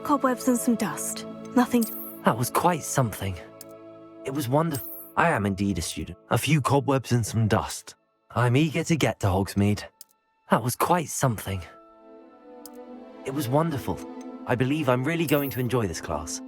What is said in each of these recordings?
cobwebs and some dust. Nothing. That was quite something. It was wonderful. I am indeed a student. A few cobwebs and some dust. I'm eager to get to Hogsmeade. That was quite something. It was wonderful. I believe I'm really going to enjoy this class.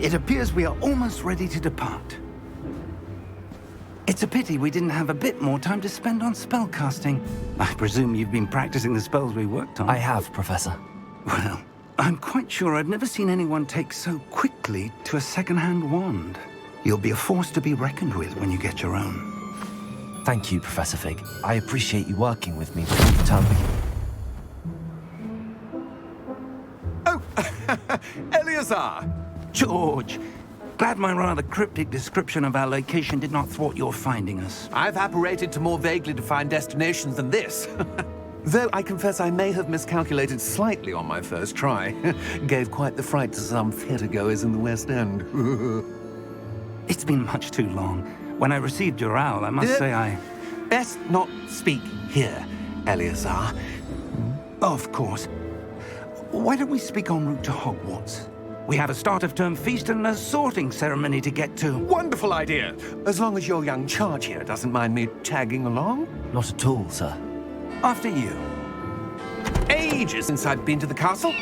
It appears we are almost ready to depart. It's a pity we didn't have a bit more time to spend on spellcasting. I presume you've been practicing the spells we worked on. I have, Professor. Well, I'm quite sure I've never seen anyone take so quickly to a second-hand wand. You'll be a force to be reckoned with when you get your own. Thank you, Professor Fig. I appreciate you working with me before the term begins. Oh, Eleazar! George, glad my rather cryptic description of our location did not thwart your finding us. I've apparated to more vaguely defined destinations than this. Though I confess I may have miscalculated slightly on my first try. Gave quite the fright to some theatre-goers in the West End. It's been much too long. When I received your owl, I must say I... Best not speak here, Eleazar. Of course. Why don't we speak en route to Hogwarts? We have a start-of-term feast and a sorting ceremony to get to. Wonderful idea! As long as your young charge here doesn't mind me tagging along. Not at all, sir. After you. Ages since I've been to the castle.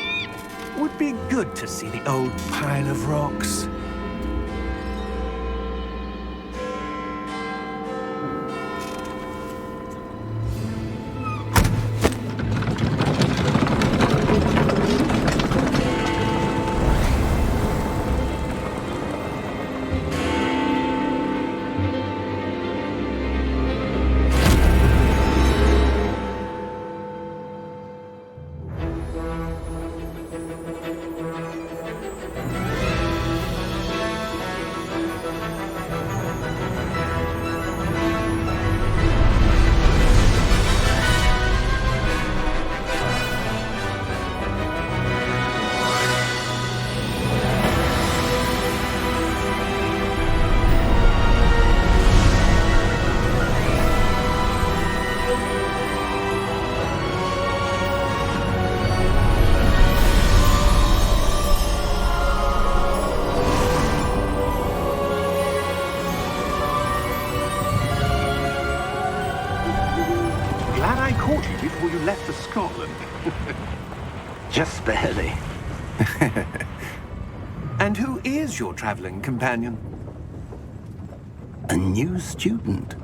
Would be good to see the old pile of rocks. Left for Scotland. Just barely. And who is your traveling companion? A new student.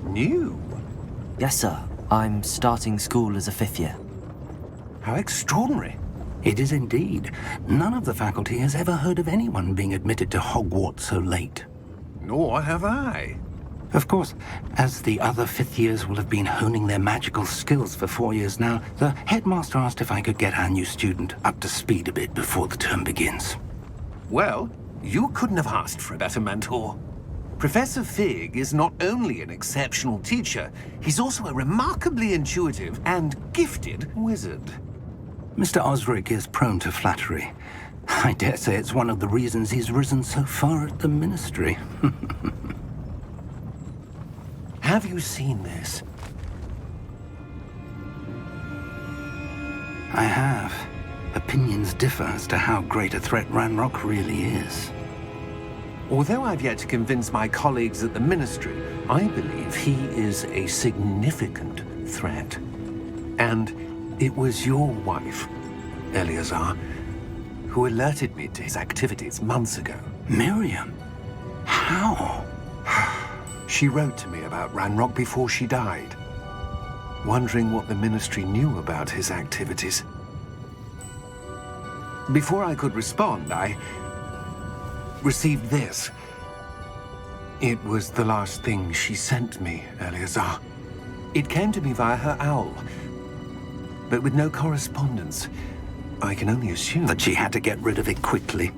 New? Yes, sir. I'm starting school as a 5th year. How extraordinary. It is indeed. None of the faculty has ever heard of anyone being admitted to Hogwarts so late. Nor have I. Of course, as the other 5th years will have been honing their magical skills for 4 years now, the headmaster asked if I could get our new student up to speed a bit before the term begins. Well, you couldn't have asked for a better mentor. Professor Fig is not only an exceptional teacher, he's also a remarkably intuitive and gifted wizard. Mr. Osric is prone to flattery. I dare say it's one of the reasons he's risen so far at the ministry. Have you seen this? I have. Opinions differ as to how great a threat Ranrock really is. Although I've yet to convince my colleagues at the Ministry, I believe he is a significant threat. And it was your wife, Eleazar, who alerted me to his activities months ago. Miriam? How? She wrote to me about Ranrock before she died, wondering what the Ministry knew about his activities. Before I could respond, I received this. It was the last thing she sent me, Eleazar. It came to me via her owl, but with no correspondence. I can only assume that she had to get rid of it quickly,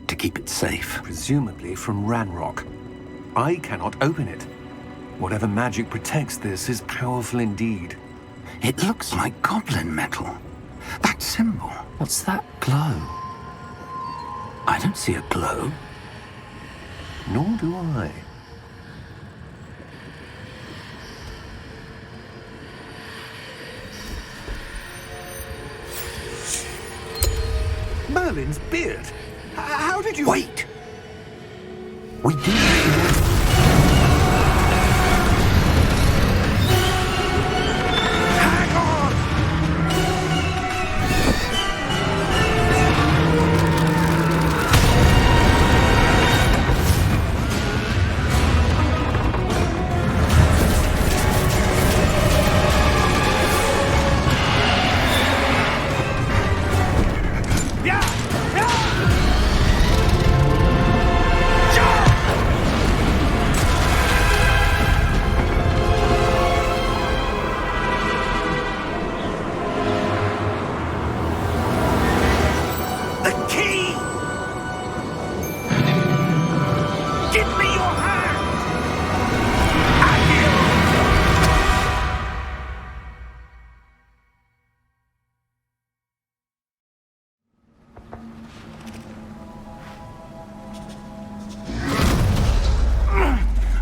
to keep it safe. Presumably from Ranrock. I cannot open it. Whatever magic protects this is powerful indeed. It looks like goblin metal. That symbol. What's that glow? I don't see a glow. Nor do I. Merlin's beard. How did you... Wait! We do... Hang on!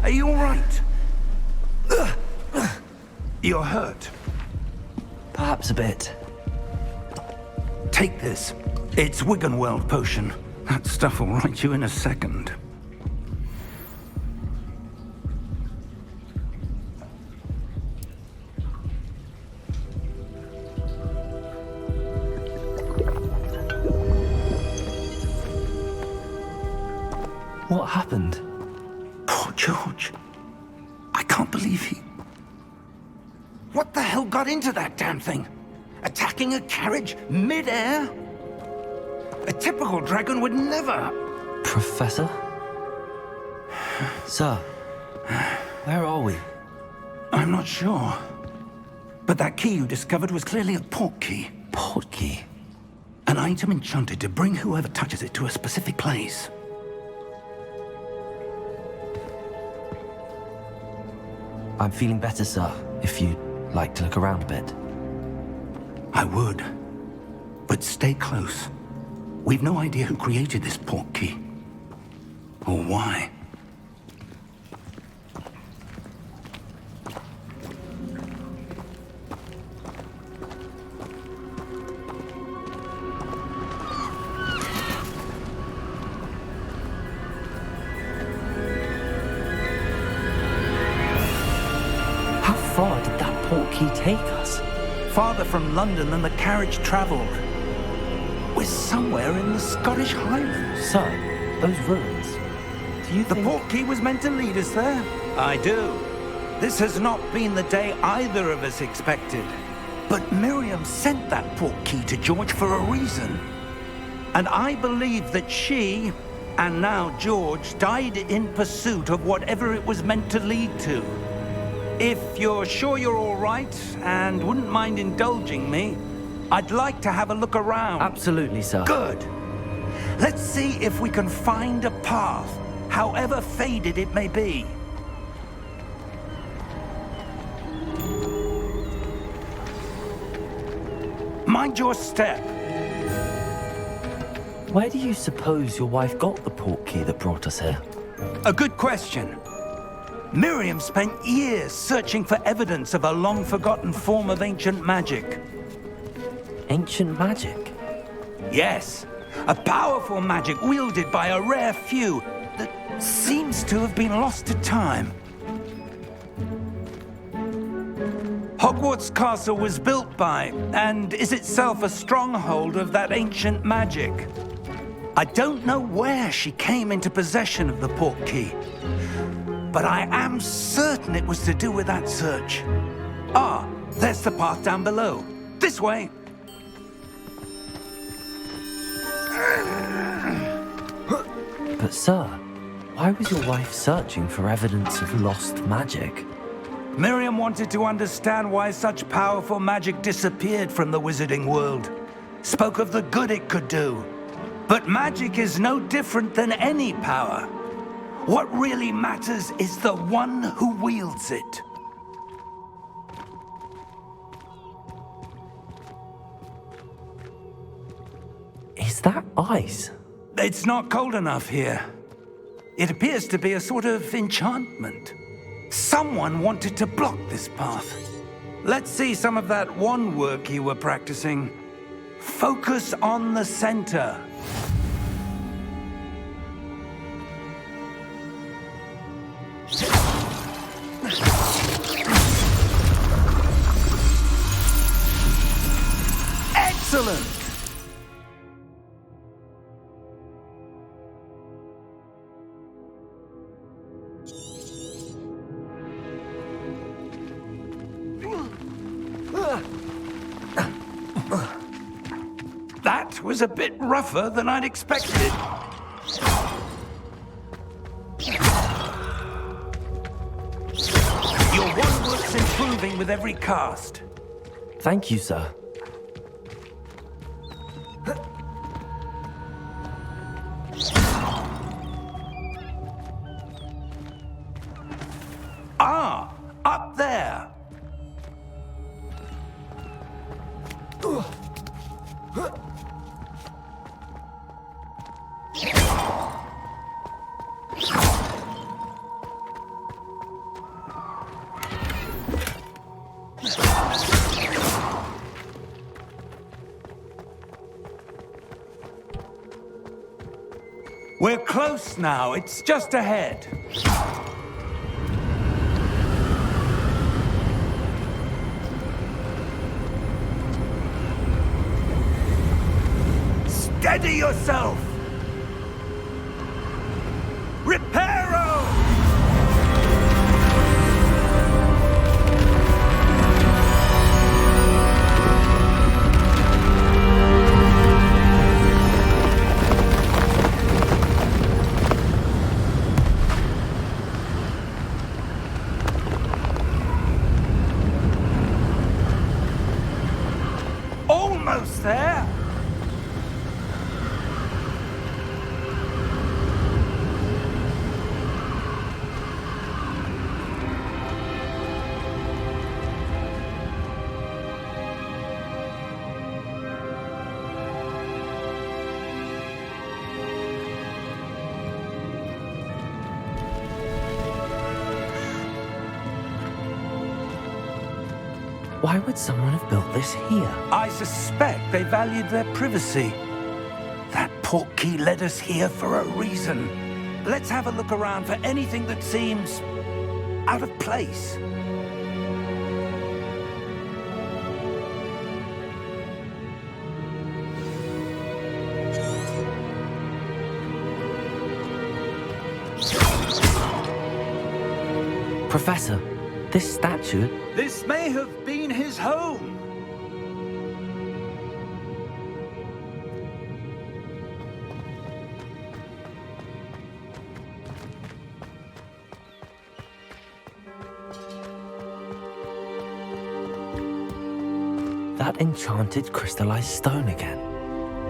Are you all right? You're hurt. Perhaps a bit. Take this. It's Wiggenweld potion. That stuff will right you in a second. What happened? Poor George. I can't believe he... What the hell got into that damn thing? Attacking a carriage mid-air? A typical dragon would never... Professor? Sir, where are we? I'm not sure. But that key you discovered was clearly a port key. Port key? An item enchanted to bring whoever touches it to a specific place. I'm feeling better, sir, if you'd like to look around a bit. I would. But stay close. We've no idea who created this port key. Or why. How far did that port key take us? Farther from London than the carriage traveled. We're somewhere in the Scottish Highlands. Sir, those ruins. Do you The think... port key was meant to lead us there? I do. This has not been the day either of us expected. But Miriam sent that port key to George for a reason. And I believe that she, and now George, died in pursuit of whatever it was meant to lead to. If you're sure you're all right, and wouldn't mind indulging me, I'd like to have a look around. Absolutely, sir. Good. Let's see if we can find a path, however faded it may be. Mind your step. Where do you suppose your wife got the port key that brought us here? A good question. Miriam spent years searching for evidence of a long-forgotten form of ancient magic. Ancient magic? Yes, a powerful magic wielded by a rare few that seems to have been lost to time. Hogwarts Castle was built by, and is itself a stronghold of that ancient magic. I don't know where she came into possession of the port key, but I am certain it was to do with that search. Ah, there's the path down below. This way. But sir, why was your wife searching for evidence of lost magic? Miriam wanted to understand why such powerful magic disappeared from the wizarding world. Spoke of the good it could do. But magic is no different than any power. What really matters is the one who wields it. Is that ice? It's not cold enough here. It appears to be a sort of enchantment. Someone wanted to block this path. Let's see some of that wand work you were practicing. Focus on the center. Excellent! That was a bit rougher than I'd expected. Your wand work's improving with every cast. Thank you, sir. Ah, up there. We're close now. It's just ahead. Steady yourself! Reparo! Almost there! Why would someone have built this here? I suspect they valued their privacy. That portkey led us here for a reason. Let's have a look around for anything that seems out of place. Professor, this statue... This may have been his home. That enchanted crystallized stone again.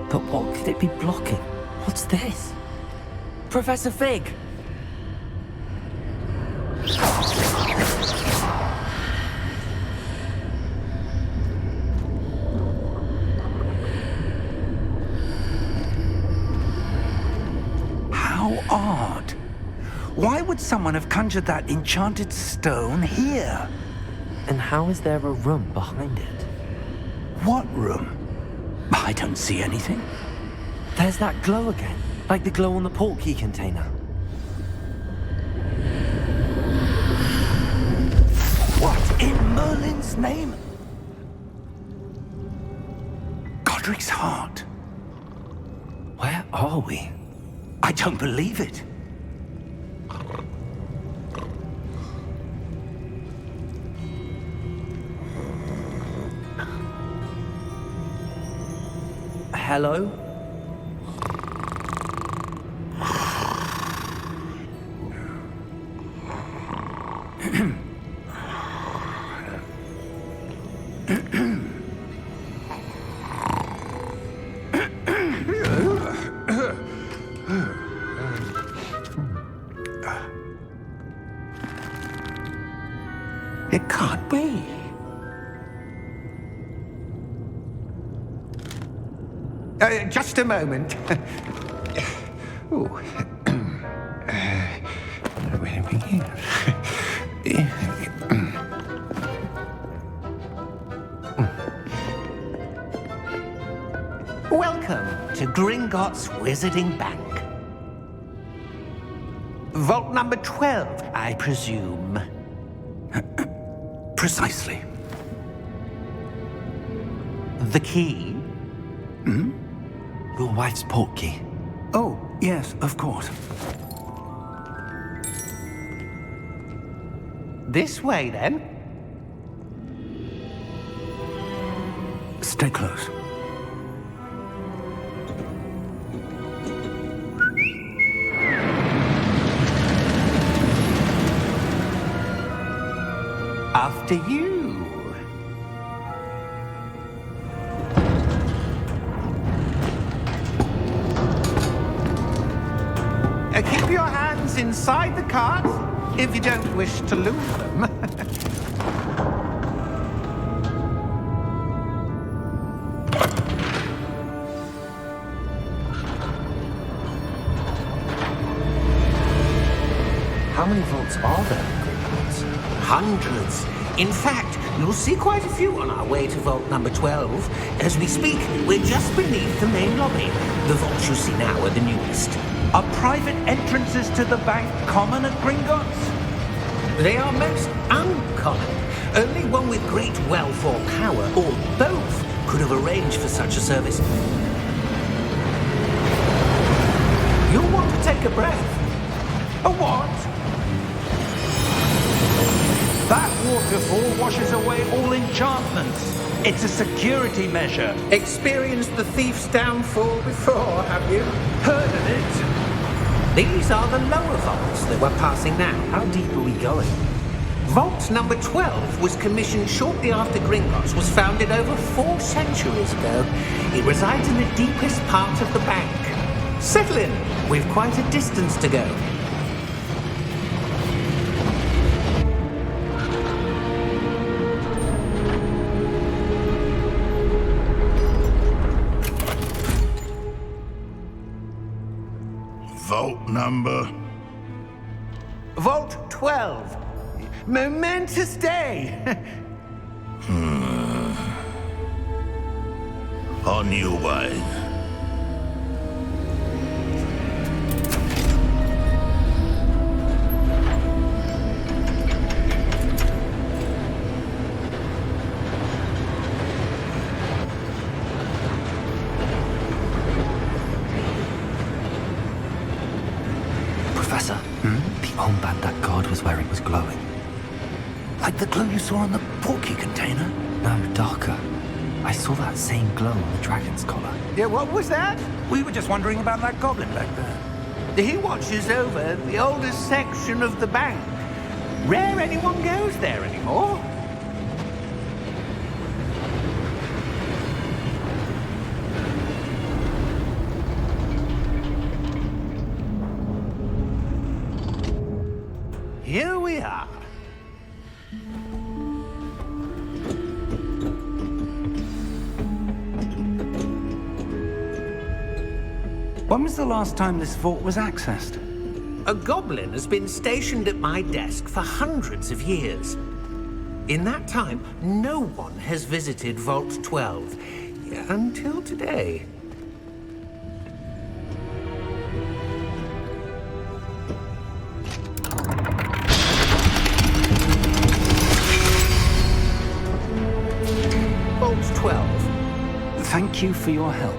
But what could it be blocking? What's this? Professor Fig! How odd. Why would someone have conjured that enchanted stone here? And how is there a room behind it? What room? I don't see anything. There's that glow again, like the glow on the portkey container. What in Merlin's name? Godric's heart. Where are we? I don't believe it. Hello? It can't be. Just a moment. Ooh. Where do we begin? Welcome to Gringotts Wizarding Bank. Vault number 12, I presume. Precisely. The key? Your wife's portkey. Oh, yes, of course. This way, then. Stay close. After you. Keep your hands inside the cart if you don't wish to lose them. How many vaults are there in Gringotts? Hundreds. In fact, you'll see quite a few on our way to vault number 12. As we speak, we're just beneath the main lobby. The vaults you see now are the newest. Are private entrances to the bank common at Gringotts? They are most uncommon. Only one with great wealth or power, or both, could have arranged for such a service. You'll want to take a breath. A what? That waterfall washes away all enchantments. It's a security measure. Experienced the thief's downfall before, have you? Heard of it? These are the lower vaults that we're passing now. How deep are we going? Vault number 12 was commissioned shortly after Gringotts was founded over 4 centuries ago. It resides in the deepest part of the bank. Settle in. We've quite a distance to go. Vault number? Vault 12. Momentous day. On your way. Professor, the armband that guard was wearing was glowing. Like the glow you saw on the portkey container? No, darker. I saw that same glow on the dragon's collar. Yeah, what was that? We were just wondering about that goblin back there. He watches over the oldest section of the bank. Rare anyone goes there anymore. Here we are. When was the last time this vault was accessed? A goblin has been stationed at my desk for hundreds of years. In that time, no one has visited Vault 12. Until today. Vault 12. Thank you for your help.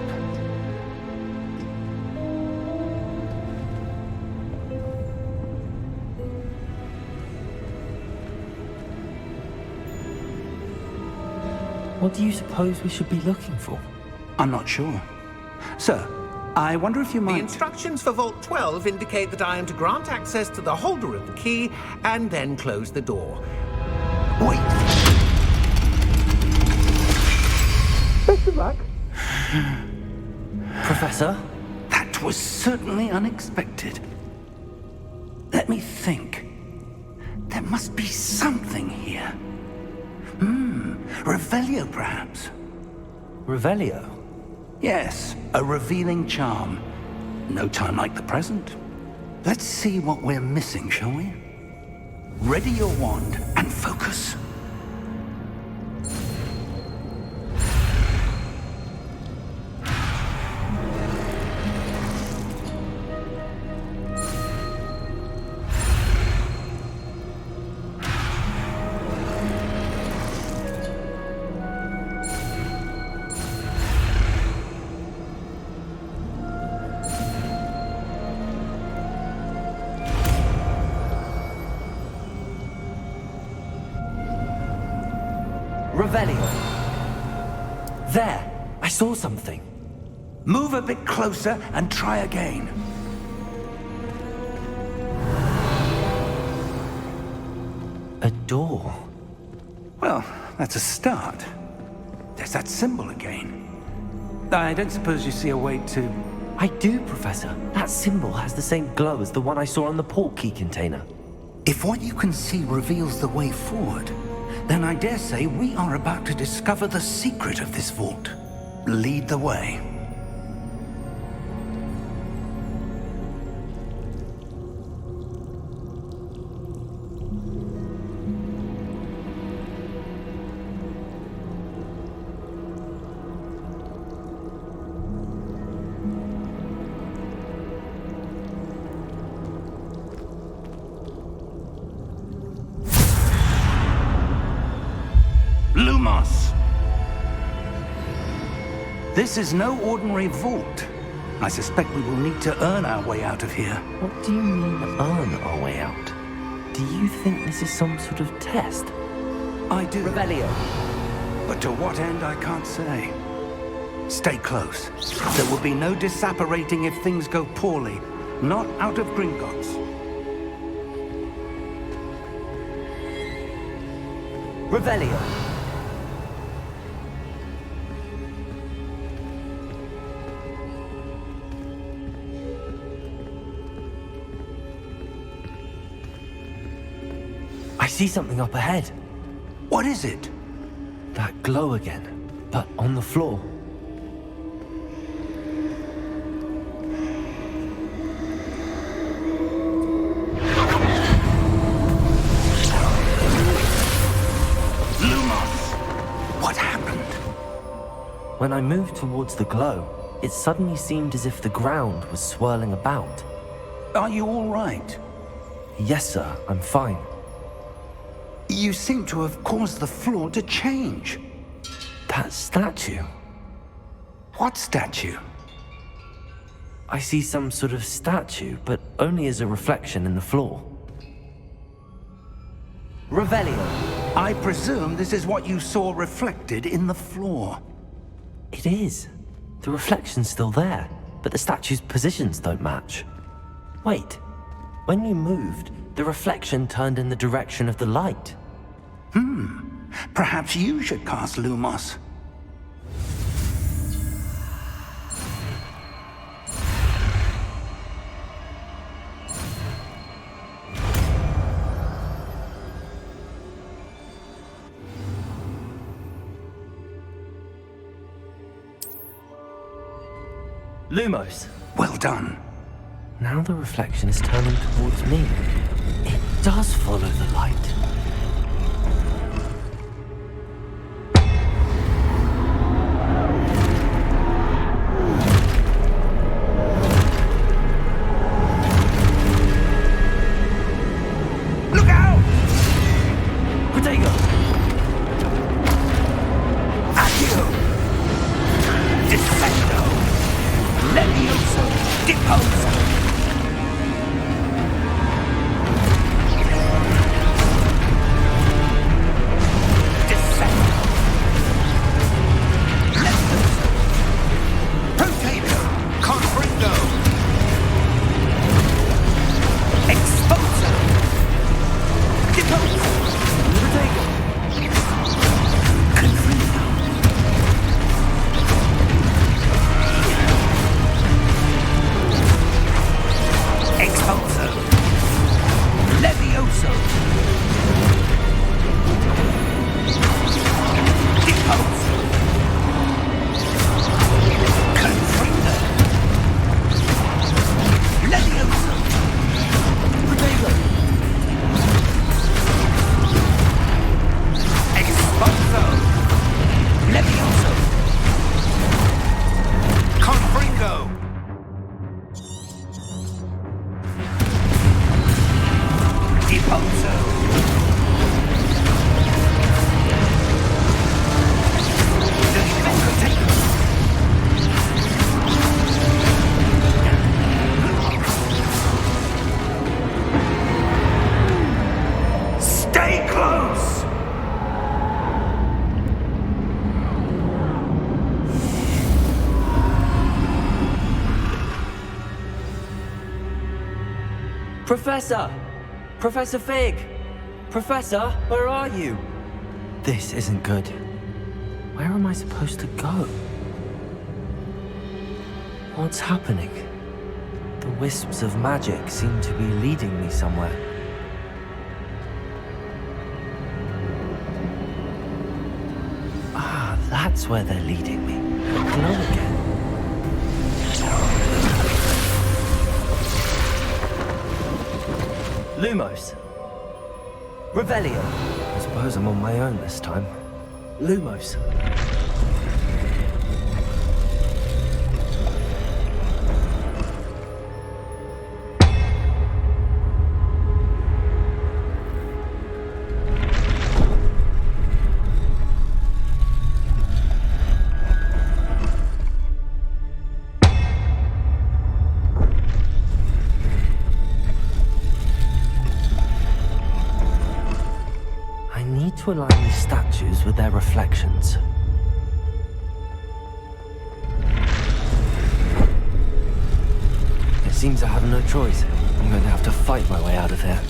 What do you suppose we should be looking for? I'm not sure. Sir, I wonder if you The might... instructions for Vault 12 indicate that I am to grant access to the holder of the key and then close the door. Wait! Best of luck. Professor? That was certainly unexpected. Let me think. There must be something here. Revelio, perhaps. Revelio? Yes, a revealing charm. No time like the present. Let's see what we're missing, shall we? Ready your wand and focus. Revelio. There! I saw something. Move a bit closer and try again. A door. Well, that's a start. There's that symbol again. I don't suppose you see a way to... I do, Professor. That symbol has the same glow as the one I saw on the portkey container. If what you can see reveals the way forward, then I dare say we are about to discover the secret of this vault. Lead the way. Lumos! This is no ordinary vault. I suspect we will need to earn our way out of here. What do you mean, earn our way out? Do you think this is some sort of test? I do. Revelio. But to what end, I can't say. Stay close. There will be no disapparating if things go poorly. Not out of Gringotts. Revelio. I see something up ahead. What is it? That glow again, but on the floor. Lumos! What happened? When I moved towards the glow, it suddenly seemed as if the ground was swirling about. Are you all right? Yes, sir, I'm fine. You seem to have caused the floor to change. That statue. What statue? I see some sort of statue, but only as a reflection in the floor. Revelio. I presume this is what you saw reflected in the floor. It is. The reflection's still there, but the statue's positions don't match. Wait. When you moved, the reflection turned in the direction of the light. Perhaps you should cast Lumos. Lumos. Well done. Now the reflection is turning towards me. It does follow the light. Look out! Protego! Accio! Defendo! Levioso! Deposo! Professor! Professor Fig! Professor, where are you? This isn't good. Where am I supposed to go? What's happening? The wisps of magic seem to be leading me somewhere. Ah, that's where they're leading me. Hello again. Lumos. Revelio. I suppose I'm on my own this time. Lumos. To align these statues with their reflections. It seems I have no choice. I'm going to have to fight my way out of here.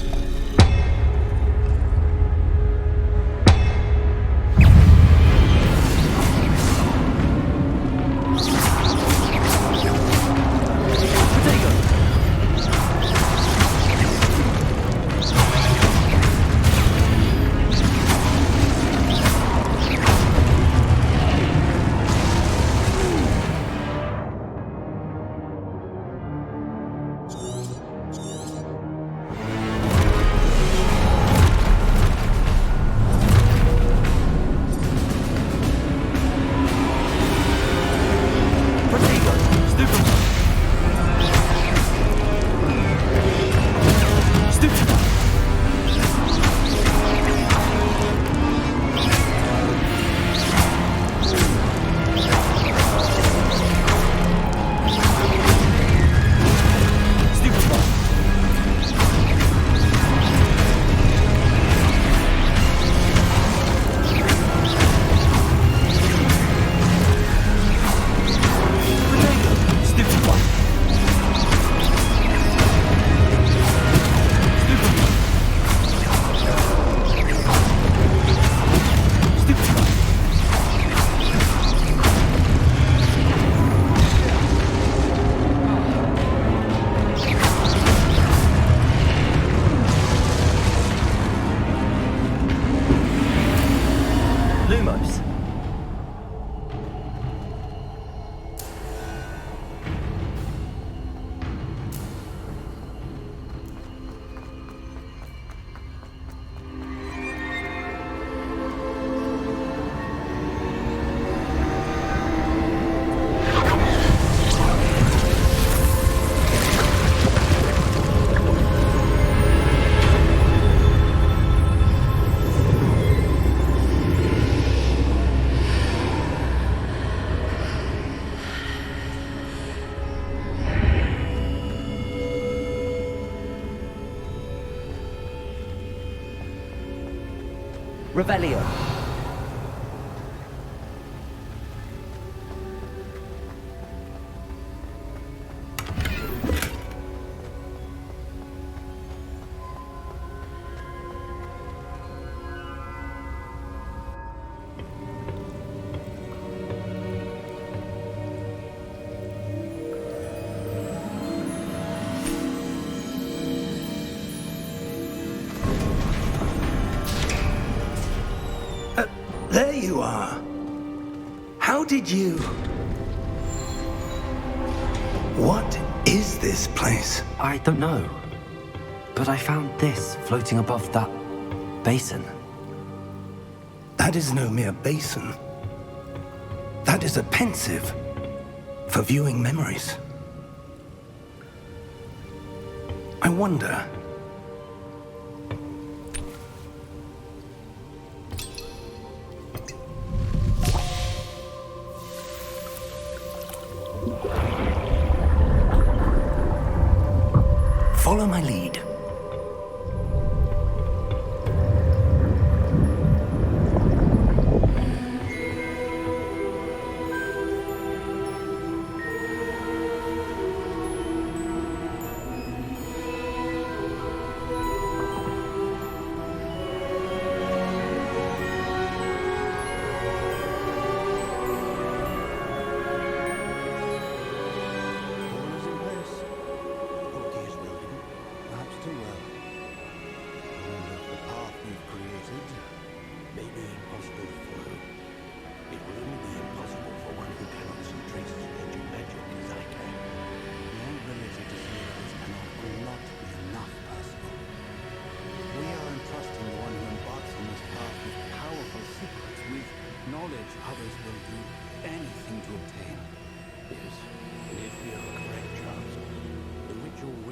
Revelio. There you are. How did you... What is this place? I don't know. But I found this floating above that basin. That is no mere basin. That is a pensive for viewing memories. I wonder... Follow my lead.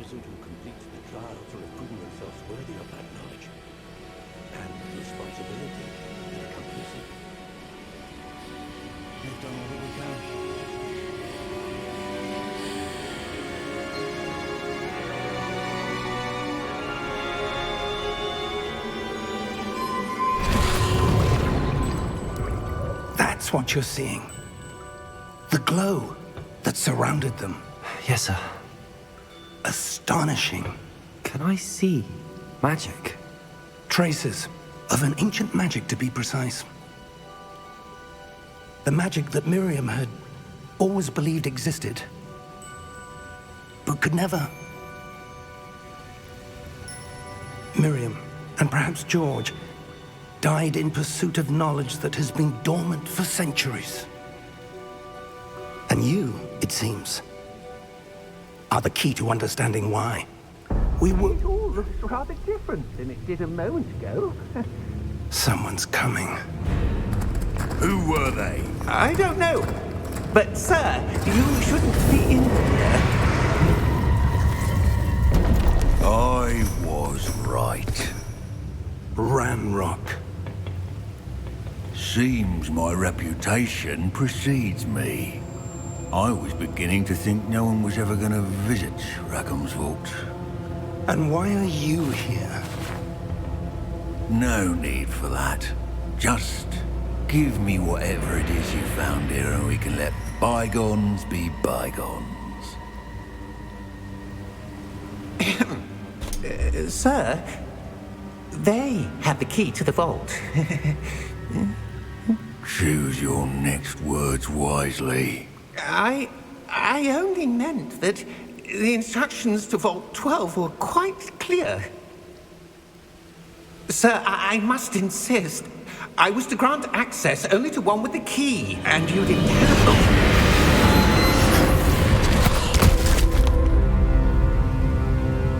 person who completes the trials will have proven themselves worthy of that knowledge and the responsibility that accompanies it. We've done all that we can. That's what you're seeing. The glow that surrounded them. Yes, sir. Astonishing. Can I see magic? Traces of an ancient magic, to be precise. The magic that Miriam had always believed existed, but could never. Miriam, and perhaps George, died in pursuit of knowledge that has been dormant for centuries. And you, it seems, are the key to understanding why. We were... It all looks rather different than it did a moment ago. Someone's coming. Who were they? I don't know. But, sir, you shouldn't be in here. I was right. Ranrock. Seems my reputation precedes me. I was beginning to think no one was ever going to visit Rackham's vault. And why are you here? No need for that. Just give me whatever it is you found here and we can let bygones be bygones. Sir, they have the key to the vault. Choose your next words wisely. I only meant that the instructions to Vault 12 were quite clear. Sir, I must insist. I was to grant access only to one with the key, and you didn't have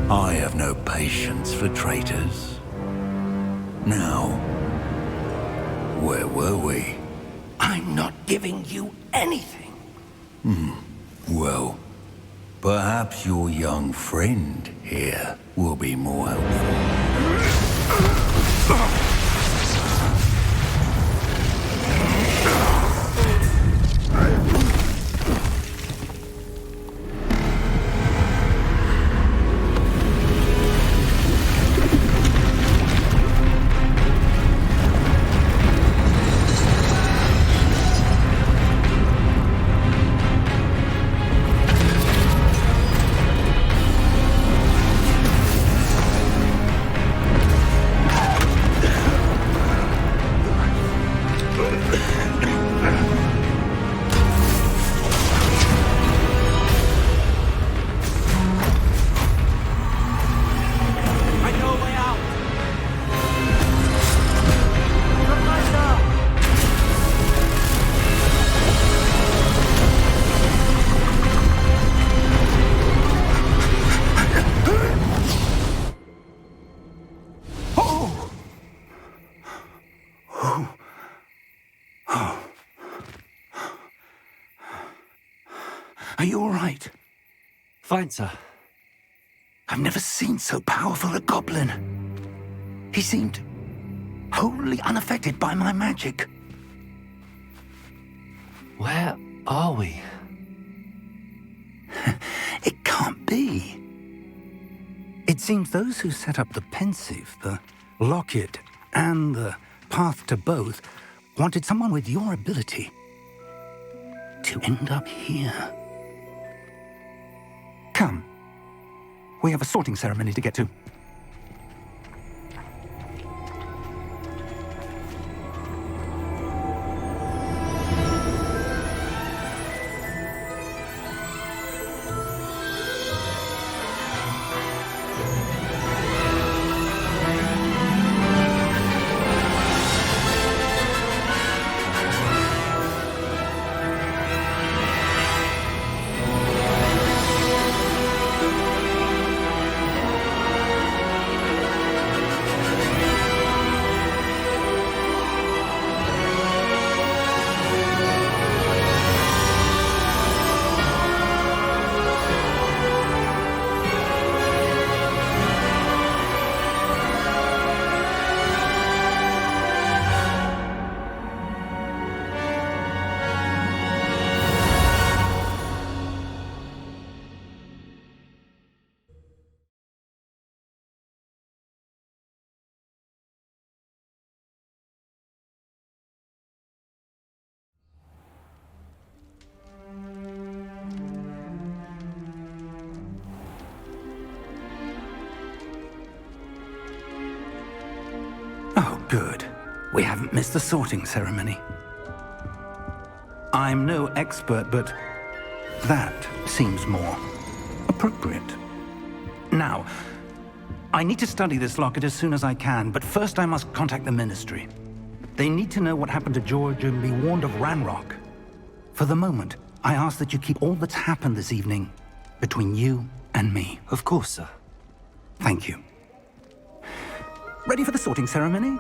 I have no patience for traitors. Now, where were we? I'm not giving you anything. Well, perhaps your young friend here will be more helpful. Are you all right? Fine, sir. I've never seen so powerful a goblin. He seemed wholly unaffected by my magic. Where are we? It can't be. It seems those who set up the pensive, the locket, and the path to both wanted someone with your ability to end up here. Come. We have a sorting ceremony to get to. Good. We haven't missed the sorting ceremony. I'm no expert, but that seems more appropriate. Now, I need to study this locket as soon as I can, but first I must contact the Ministry. They need to know what happened to George and be warned of Ranrock. For the moment, I ask that you keep all that's happened this evening between you and me. Of course, sir. Thank you. Ready for the sorting ceremony?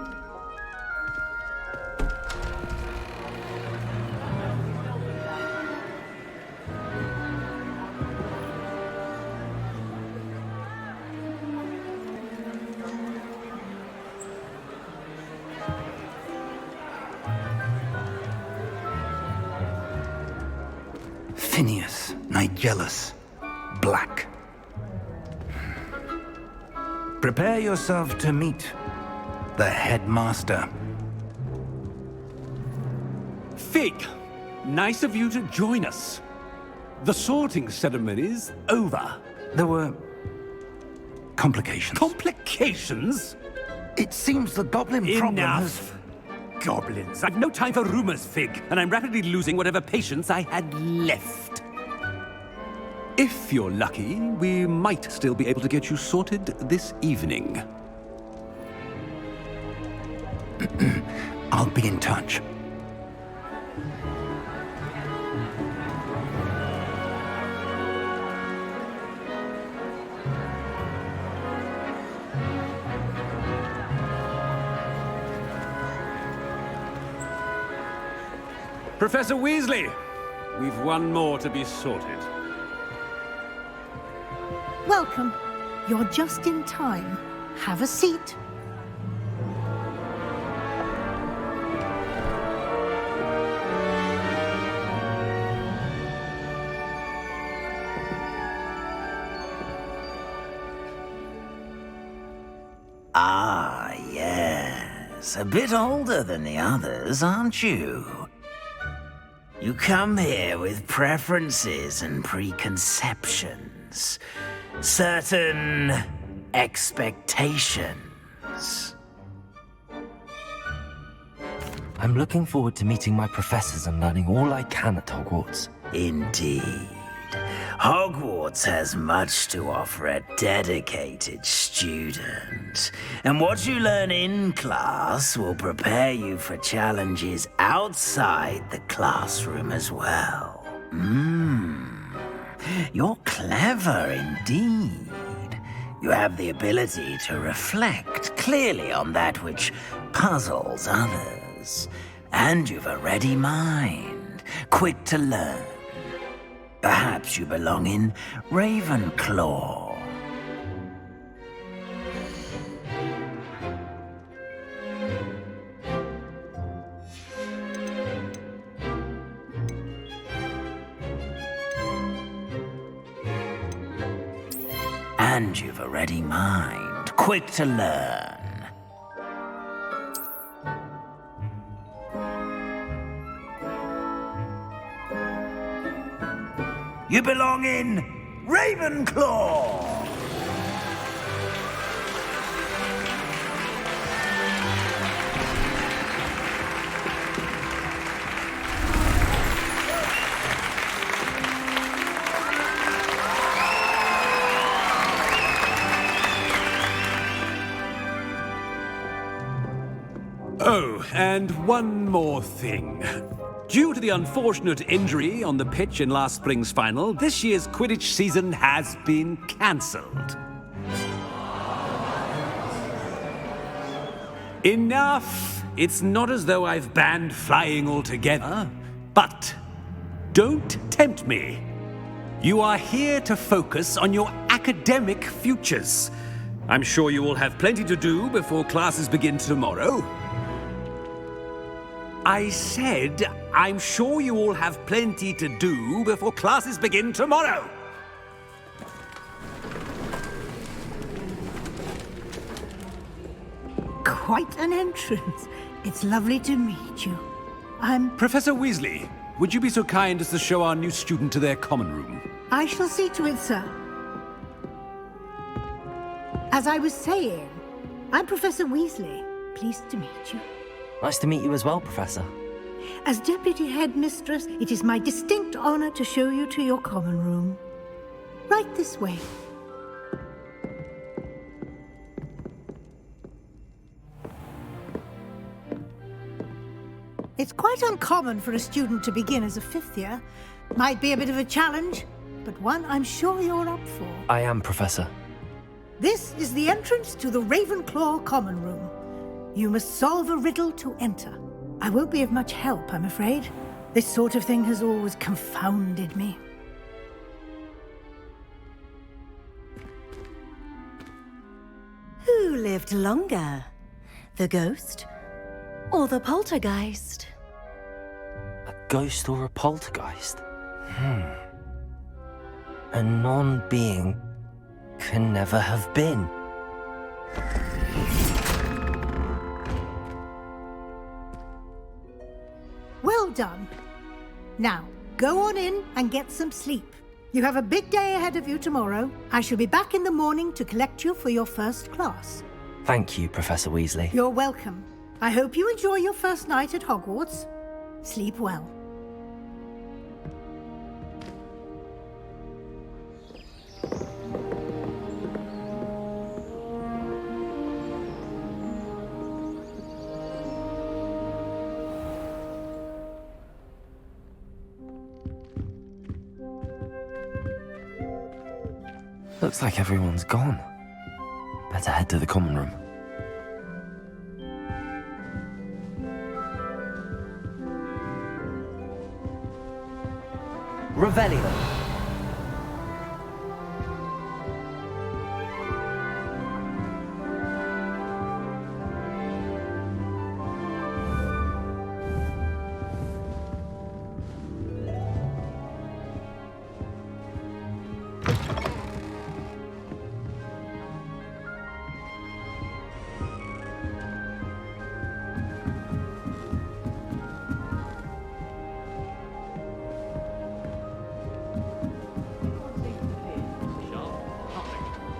Phineas, Nigellus, Black. Prepare yourself to meet the headmaster. Fig, nice of you to join us. The sorting ceremony's over. There were complications. Complications? It seems the goblin problem has... Enough! Goblins. I've no time for rumors, Fig, and I'm rapidly losing whatever patience I had left. If you're lucky, we might still be able to get you sorted this evening. I'll be in touch. Professor Weasley, we've one more to be sorted. Welcome. You're just in time. Have a seat. Ah, yes. A bit older than the others, aren't you? You come here with preferences and preconceptions. Certain expectations. I'm looking forward to meeting my professors and learning all I can at Hogwarts. Indeed. Hogwarts has much to offer a dedicated student. And what you learn in class will prepare you for challenges outside the classroom as well. You're clever indeed. You have the ability to reflect clearly on that which puzzles others. And you've a ready mind, quick to learn. Perhaps you belong in Ravenclaw. And you've a ready mind, quick to learn. You belong in Ravenclaw! Oh, and one more thing. Due to the unfortunate injury on the pitch in last spring's final, this year's Quidditch season has been cancelled. Enough! It's not as though I've banned flying altogether, but don't tempt me. You are here to focus on your academic futures. I'm sure you will have plenty to do before classes begin tomorrow. I said, I'm sure you all have plenty to do before classes begin tomorrow. Quite an entrance. It's lovely to meet you. Professor Weasley, would you be so kind as to show our new student to their common room? I shall see to it, sir. As I was saying, I'm Professor Weasley. pleased to meet you. Nice to meet you as well, Professor. As Deputy Headmistress, it is my distinct honor to show you to your common room. Right this way. It's quite uncommon for a student to begin as a fifth year. Might be a bit of a challenge, but one I'm sure you're up for. I am, Professor. This is the entrance to the Ravenclaw Common Room. You must solve a riddle to enter. I won't be of much help, I'm afraid. This sort of thing has always confounded me. Who lived longer? The ghost or the poltergeist? A ghost or a poltergeist? A non-being can never have been. Well done. Now, go on in and get some sleep. You have a big day ahead of you tomorrow. I shall be back in the morning to collect you for your first class. Thank you, Professor Weasley. You're welcome. I hope you enjoy your first night at Hogwarts. Sleep well. Looks like everyone's gone. Better head to the common room. Revelio.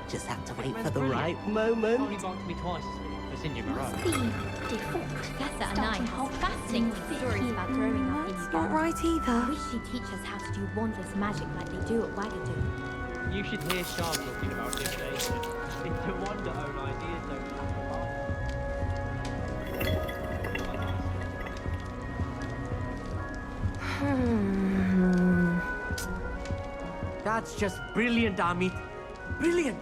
Just have to wait for the right moment. Only marked me twice this week. It's in your mirror. The default Professor and I have fascinating stories about growing up in That's not right either. I wish she'd teach us how to do wandless magic like they do at Wagadu. You should hear Sharp talking about divination. It's no wonder own ideas don't That's just brilliant, Amit. Brilliant.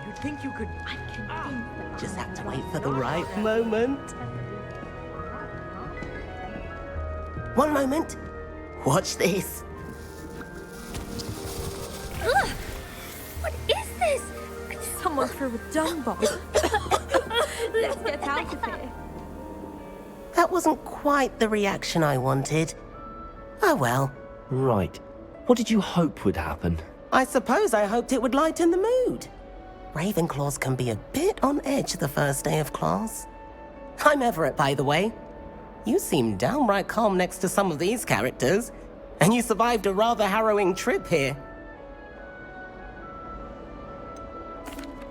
You'd think you could... I'm convinced that Just have to wait for the right moment. One moment. Watch this. Ugh! What is this? Someone threw a dung bomb. Let's get out of here. That wasn't quite the reaction I wanted. Oh well. Right. What did you hope would happen? I suppose I hoped it would lighten the mood. Ravenclaws can be a bit on edge the first day of class. I'm Everett, by the way. You seem downright calm next to some of these characters, and you survived a rather harrowing trip here.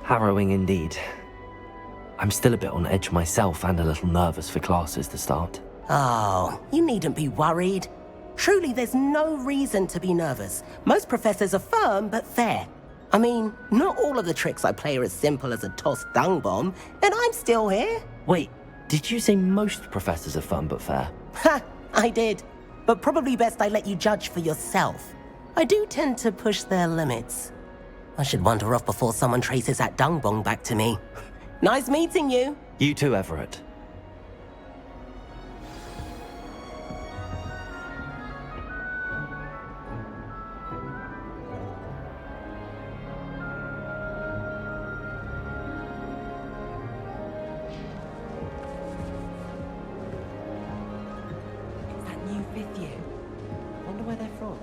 Harrowing indeed. I'm still a bit on edge myself and a little nervous for classes to start. Oh, you needn't be worried. Truly, there's no reason to be nervous. Most professors are firm but fair. I mean, not all of the tricks I play are as simple as a tossed dung bomb, and I'm still here. Wait, did you say most professors are fun but fair? Ha, I did. But probably best I let you judge for yourself. I do tend to push their limits. I should wander off before someone traces that dung bomb back to me. Nice meeting you. You too, Everett. fifth year. Wonder where they're from.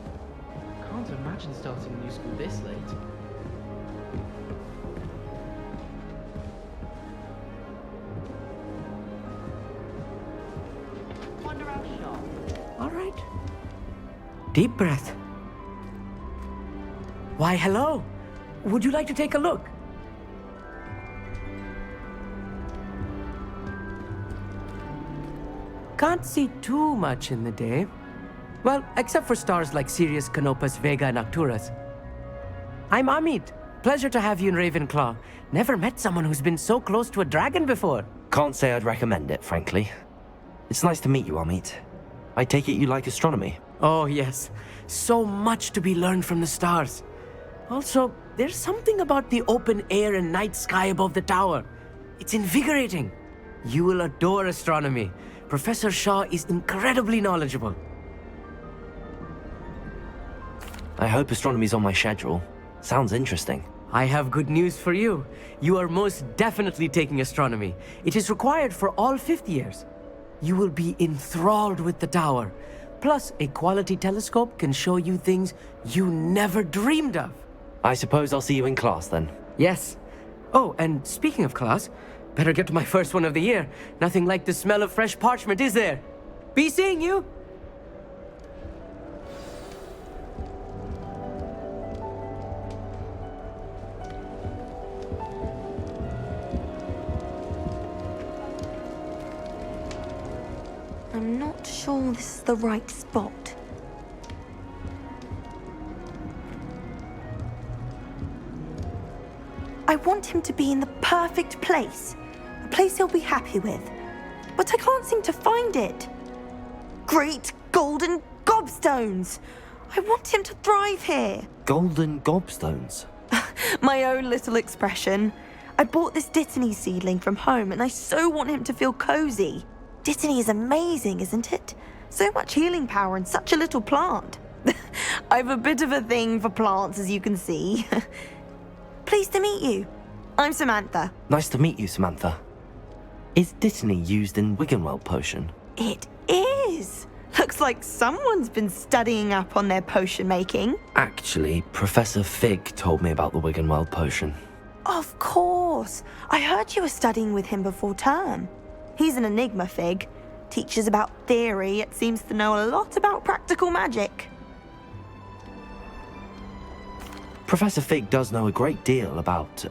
Can't imagine starting a new school this late. Wonder how sharp. All right. Deep breath. Why, hello. Would you like to take a look? Can't see too much in the day. Well, except for stars like Sirius, Canopus, Vega, and Arcturus. I'm Amit. Pleasure to have you in Ravenclaw. Never met someone who's been so close to a dragon before. Can't say I'd recommend it, frankly. It's nice to meet you, Amit. I take it you like astronomy? Oh, yes. So much to be learned from the stars. Also, there's something about the open air and night sky above the tower. It's invigorating. You will adore astronomy. Professor Shaw is incredibly knowledgeable. I hope astronomy's on my schedule. Sounds interesting. I have good news for you. You are most definitely taking astronomy. It is required for all fifth years. You will be enthralled with the tower. Plus, a quality telescope can show you things you never dreamed of. I suppose I'll see you in class then. Yes. Oh, and speaking of class, better get to my first one of the year. Nothing like the smell of fresh parchment, is there? Be seeing you! I'm not sure this is the right spot. I want him to be in the perfect place. A place he'll be happy with. But I can't seem to find it. Great golden gobstones! I want him to thrive here. Golden gobstones? My own little expression. I bought this Dittany seedling from home and I so want him to feel cozy. Dittany is amazing, isn't it? So much healing power in such a little plant. I've a bit of a thing for plants, as you can see. Pleased to meet you. I'm Samantha. Nice to meet you, Samantha. Is Dittany used in Wiggenweld potion? It is. Looks like someone's been studying up on their potion making. Actually, Professor Fig told me about the Wiggenweld potion. Of course. I heard you were studying with him before term. He's an enigma, Fig. Teaches about theory, yet seems to know a lot about practical magic. Professor Fig does know a great deal about,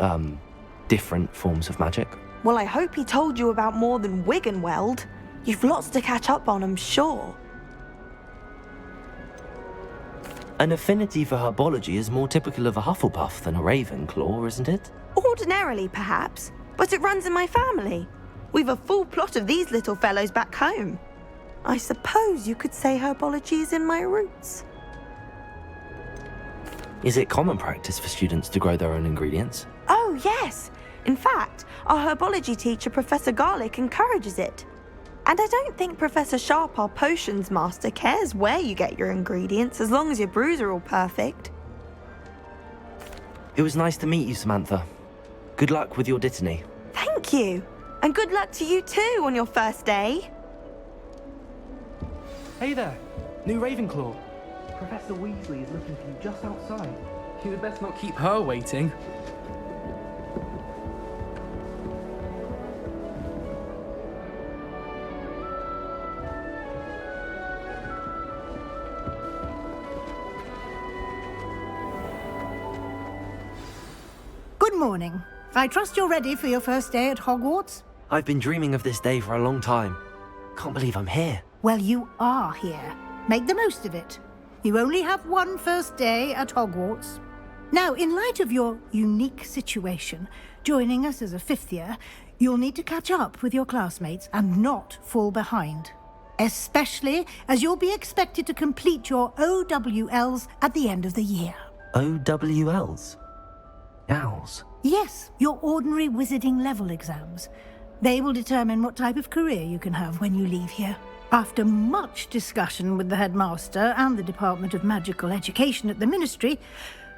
different forms of magic. Well, I hope he told you about more than Wiggenweld. You've lots to catch up on, I'm sure. An affinity for herbology is more typical of a Hufflepuff than a Ravenclaw, isn't it? Ordinarily, perhaps, but it runs in my family. We've a full plot of these little fellows back home. I suppose you could say herbology is in my roots. Is it common practice for students to grow their own ingredients? Oh, yes. In fact, our herbology teacher, Professor Garlick, encourages it. And I don't think Professor Sharp, our potions master, cares where you get your ingredients as long as your brews are all perfect. It was nice to meet you, Samantha. Good luck with your Dittany. Thank you. And good luck to you too on your first day. Hey there, new Ravenclaw. Professor Weasley is looking for you just outside. You had best not keep her waiting. Good morning. I trust you're ready for your first day at Hogwarts? I've been dreaming of this day for a long time. Can't believe I'm here. Well, you are here. Make the most of it. You only have one first day at Hogwarts. Now, in light of your unique situation, joining us as a fifth year, you'll need to catch up with your classmates and not fall behind. Especially as you'll be expected to complete your OWLs at the end of the year. OWLs? Owls? Yes, your ordinary wizarding level exams. They will determine what type of career you can have when you leave here. After much discussion with the headmaster and the Department of Magical Education at the Ministry,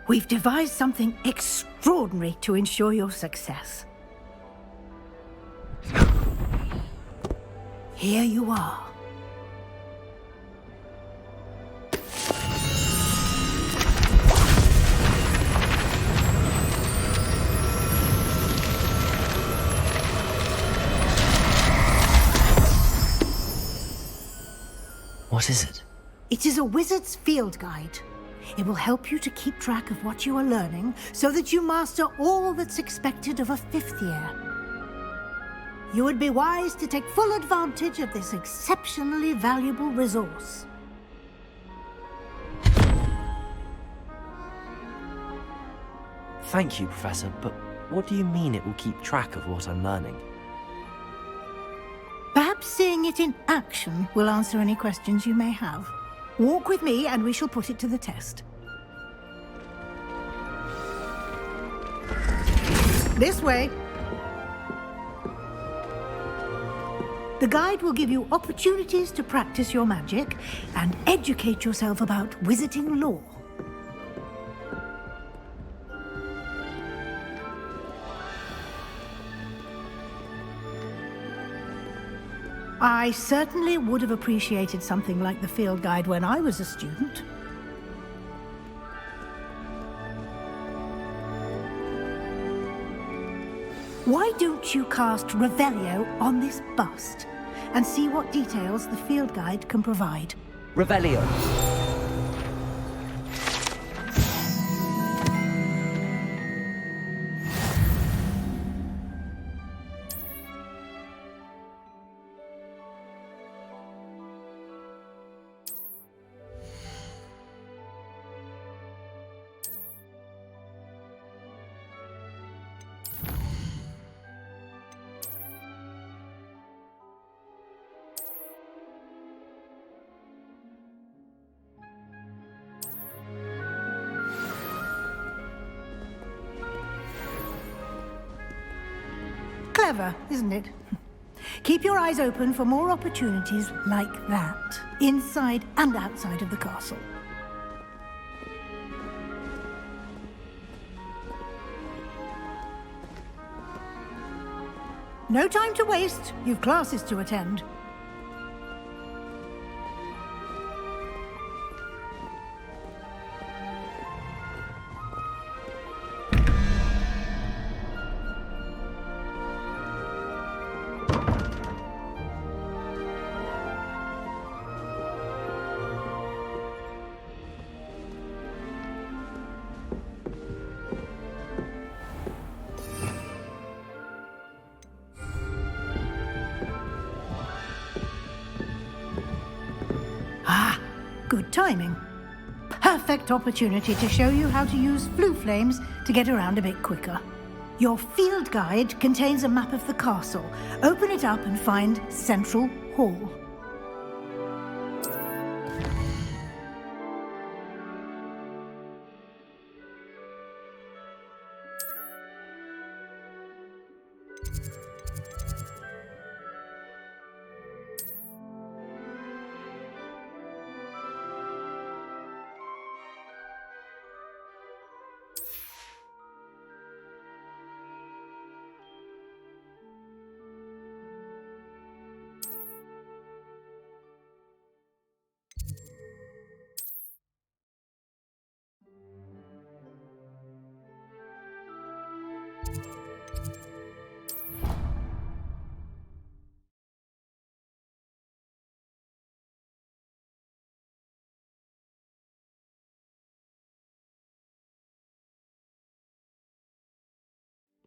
we've devised something extraordinary to ensure your success. Here you are. What is it? It is a wizard's field guide. It will help you to keep track of what you are learning so that you master all that's expected of a fifth year. you would be wise to take full advantage of this exceptionally valuable resource. Thank you, Professor, but what do you mean it will keep track of what I'm learning? Perhaps seeing it in action will answer any questions you may have. Walk with me and we shall put it to the test. This way. The guide will give you opportunities to practice your magic and educate yourself about wizarding lore. I certainly would have appreciated something like the field guide when I was a student. Why don't you cast Revelio on this bust and see what details the field guide can provide? Revelio. Clever, isn't it? Keep your eyes open for more opportunities like that, inside and outside of the castle. No time to waste. You've classes to attend. Good timing. Perfect opportunity to show you how to use flue flames to get around a bit quicker. Your field guide contains a map of the castle. Open it up and find Central Hall.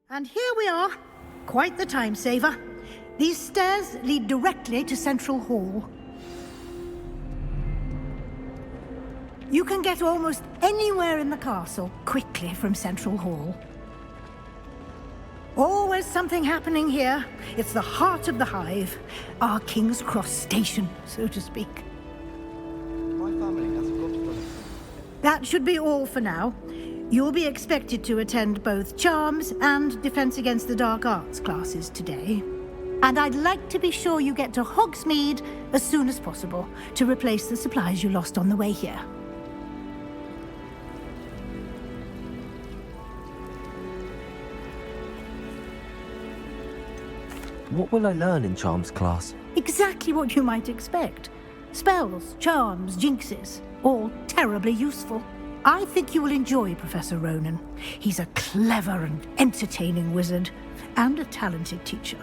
And here we are. Quite the time saver. These stairs lead directly to Central Hall. You can get almost anywhere in the castle quickly from Central Hall. Always something happening here. It's the heart of the hive. Our King's Cross station, so to speak. My family has got to. That should be all for now. You'll be expected to attend both Charms and Defense Against the Dark Arts classes today. And I'd like to be sure you get to Hogsmeade as soon as possible to replace the supplies you lost on the way here. What will I learn in Charms class? Exactly what you might expect. Spells, charms, jinxes, all terribly useful. I think you will enjoy Professor Ronan. He's a clever and entertaining wizard, and a talented teacher.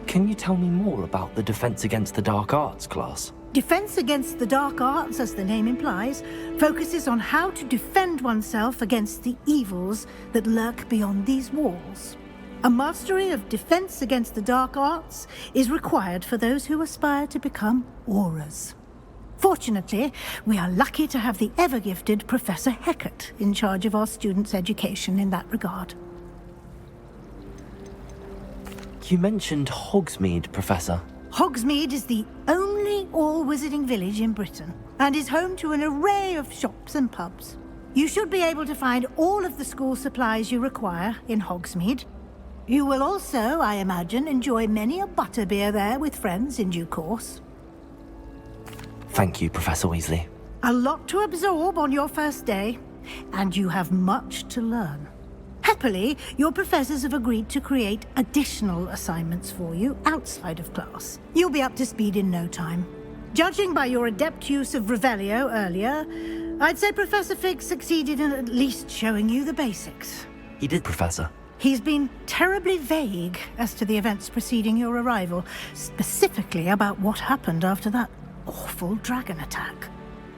Can you tell me more about the Defense Against the Dark Arts class? Defense Against the Dark Arts, as the name implies, focuses on how to defend oneself against the evils that lurk beyond these walls. A mastery of defense against the dark arts is required for those who aspire to become auras. Fortunately, we are lucky to have the ever-gifted Professor Heckert in charge of our students' education in that regard. You mentioned Hogsmeade, Professor. Hogsmeade is the only all-wizarding village in Britain and is home to an array of shops and pubs. You should be able to find all of the school supplies you require in Hogsmeade. You will also, I imagine, enjoy many a butterbeer there with friends in due course. Thank you, Professor Weasley. A lot to absorb on your first day, and you have much to learn. Happily, your professors have agreed to create additional assignments for you outside of class. You'll be up to speed in no time. Judging by your adept use of Revelio earlier, I'd say Professor Fig succeeded in at least showing you the basics. He did, Professor. He's been terribly vague as to the events preceding your arrival, specifically about what happened after that awful dragon attack.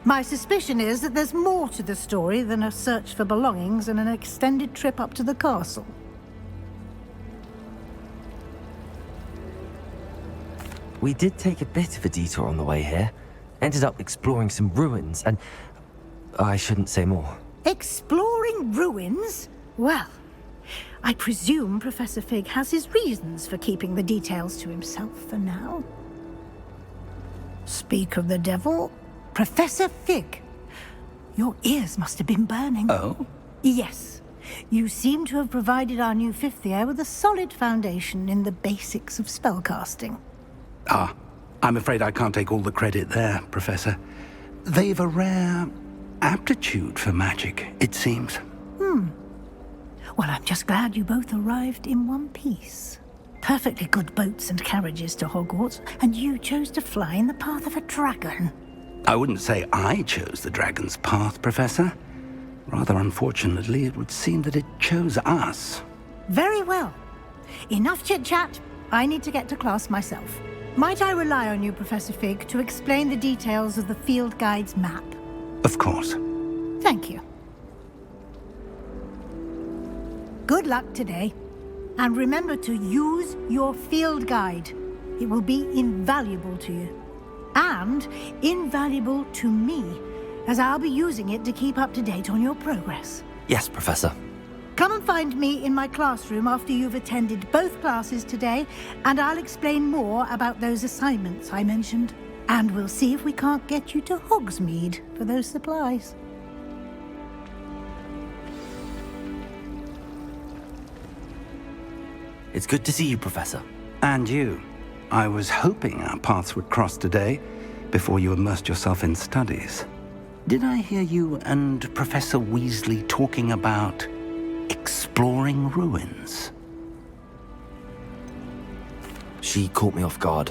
My suspicion is that there's more to the story than a search for belongings and an extended trip up to the castle. We did take a bit of a detour on the way here. Ended up exploring some ruins and... I shouldn't say more. Exploring ruins? Well, I presume Professor Fig has his reasons for keeping the details to himself for now. Speak of the devil, Professor Fig. Your ears must have been burning. Oh? Yes. You seem to have provided our new fifth year with a solid foundation in the basics of spellcasting. Ah, I'm afraid I can't take all the credit there, Professor. They've a rare aptitude for magic, it seems. Well, I'm just glad you both arrived in one piece. Perfectly good boats and carriages to Hogwarts, and you chose to fly in the path of a dragon. I wouldn't say I chose the dragon's path, Professor. Rather unfortunately, it would seem that it chose us. Very well. Enough chit-chat. I need to get to class myself. Might I rely on you, Professor Fig, to explain the details of the field guide's map? Of course. Thank you. Good luck today. And remember to use your field guide. It will be invaluable to you. And invaluable to me, as I'll be using it to keep up to date on your progress. Yes, Professor. Come and find me in my classroom after you've attended both classes today, and I'll explain more about those assignments I mentioned. And we'll see if we can't get you to Hogsmeade for those supplies. It's good to see you, Professor. And you. I was hoping our paths would cross today, before you immersed yourself in studies. Did I hear you and Professor Weasley talking about exploring ruins? She caught me off guard.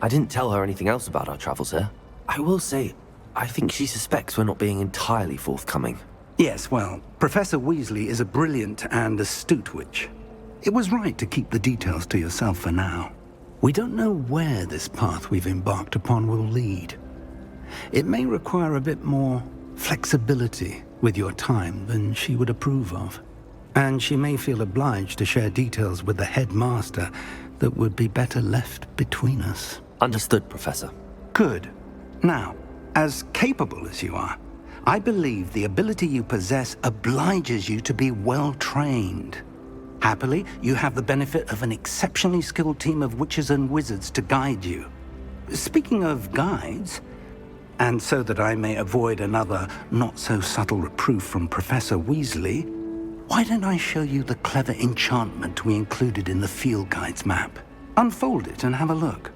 I didn't tell her anything else about our travels here. I will say, I think she suspects we're not being entirely forthcoming. Yes, well, Professor Weasley is a brilliant and astute witch. It was right to keep the details to yourself for now. We don't know where this path we've embarked upon will lead. It may require a bit more flexibility with your time than she would approve of. And she may feel obliged to share details with the headmaster that would be better left between us. Understood, Professor. Good. Now, as capable as you are, I believe the ability you possess obliges you to be well trained. Happily, you have the benefit of an exceptionally skilled team of witches and wizards to guide you. Speaking of guides, and so that I may avoid another not-so-subtle reproof from Professor Weasley, why don't I show you the clever enchantment we included in the field guide's map? Unfold it and have a look.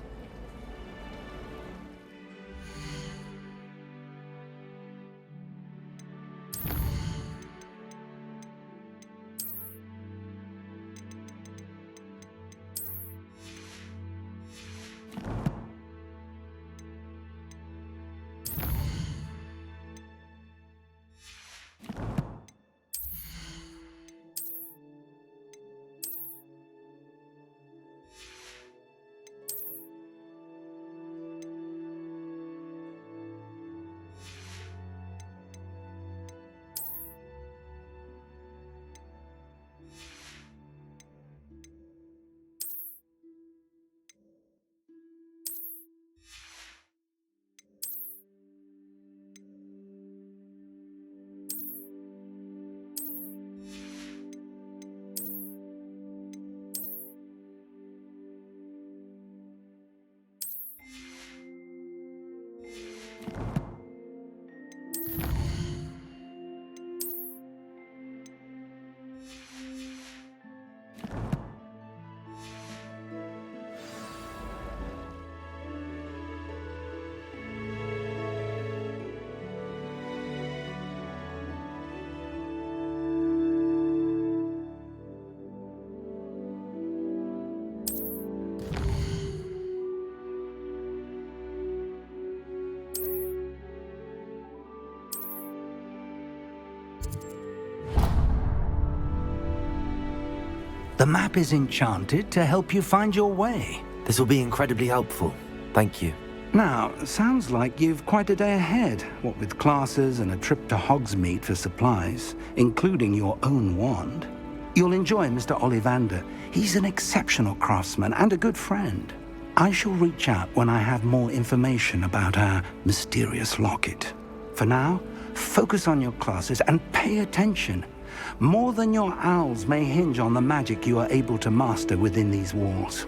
The map is enchanted to help you find your way. This will be incredibly helpful. Thank you. Now, sounds like you've quite a day ahead, what with classes and a trip to Hogsmeade for supplies, including your own wand. You'll enjoy Mr. Ollivander. He's an exceptional craftsman and a good friend. I shall reach out when I have more information about our mysterious locket. For now, focus on your classes and pay attention. More than your owls may hinge on the magic you are able to master within these walls.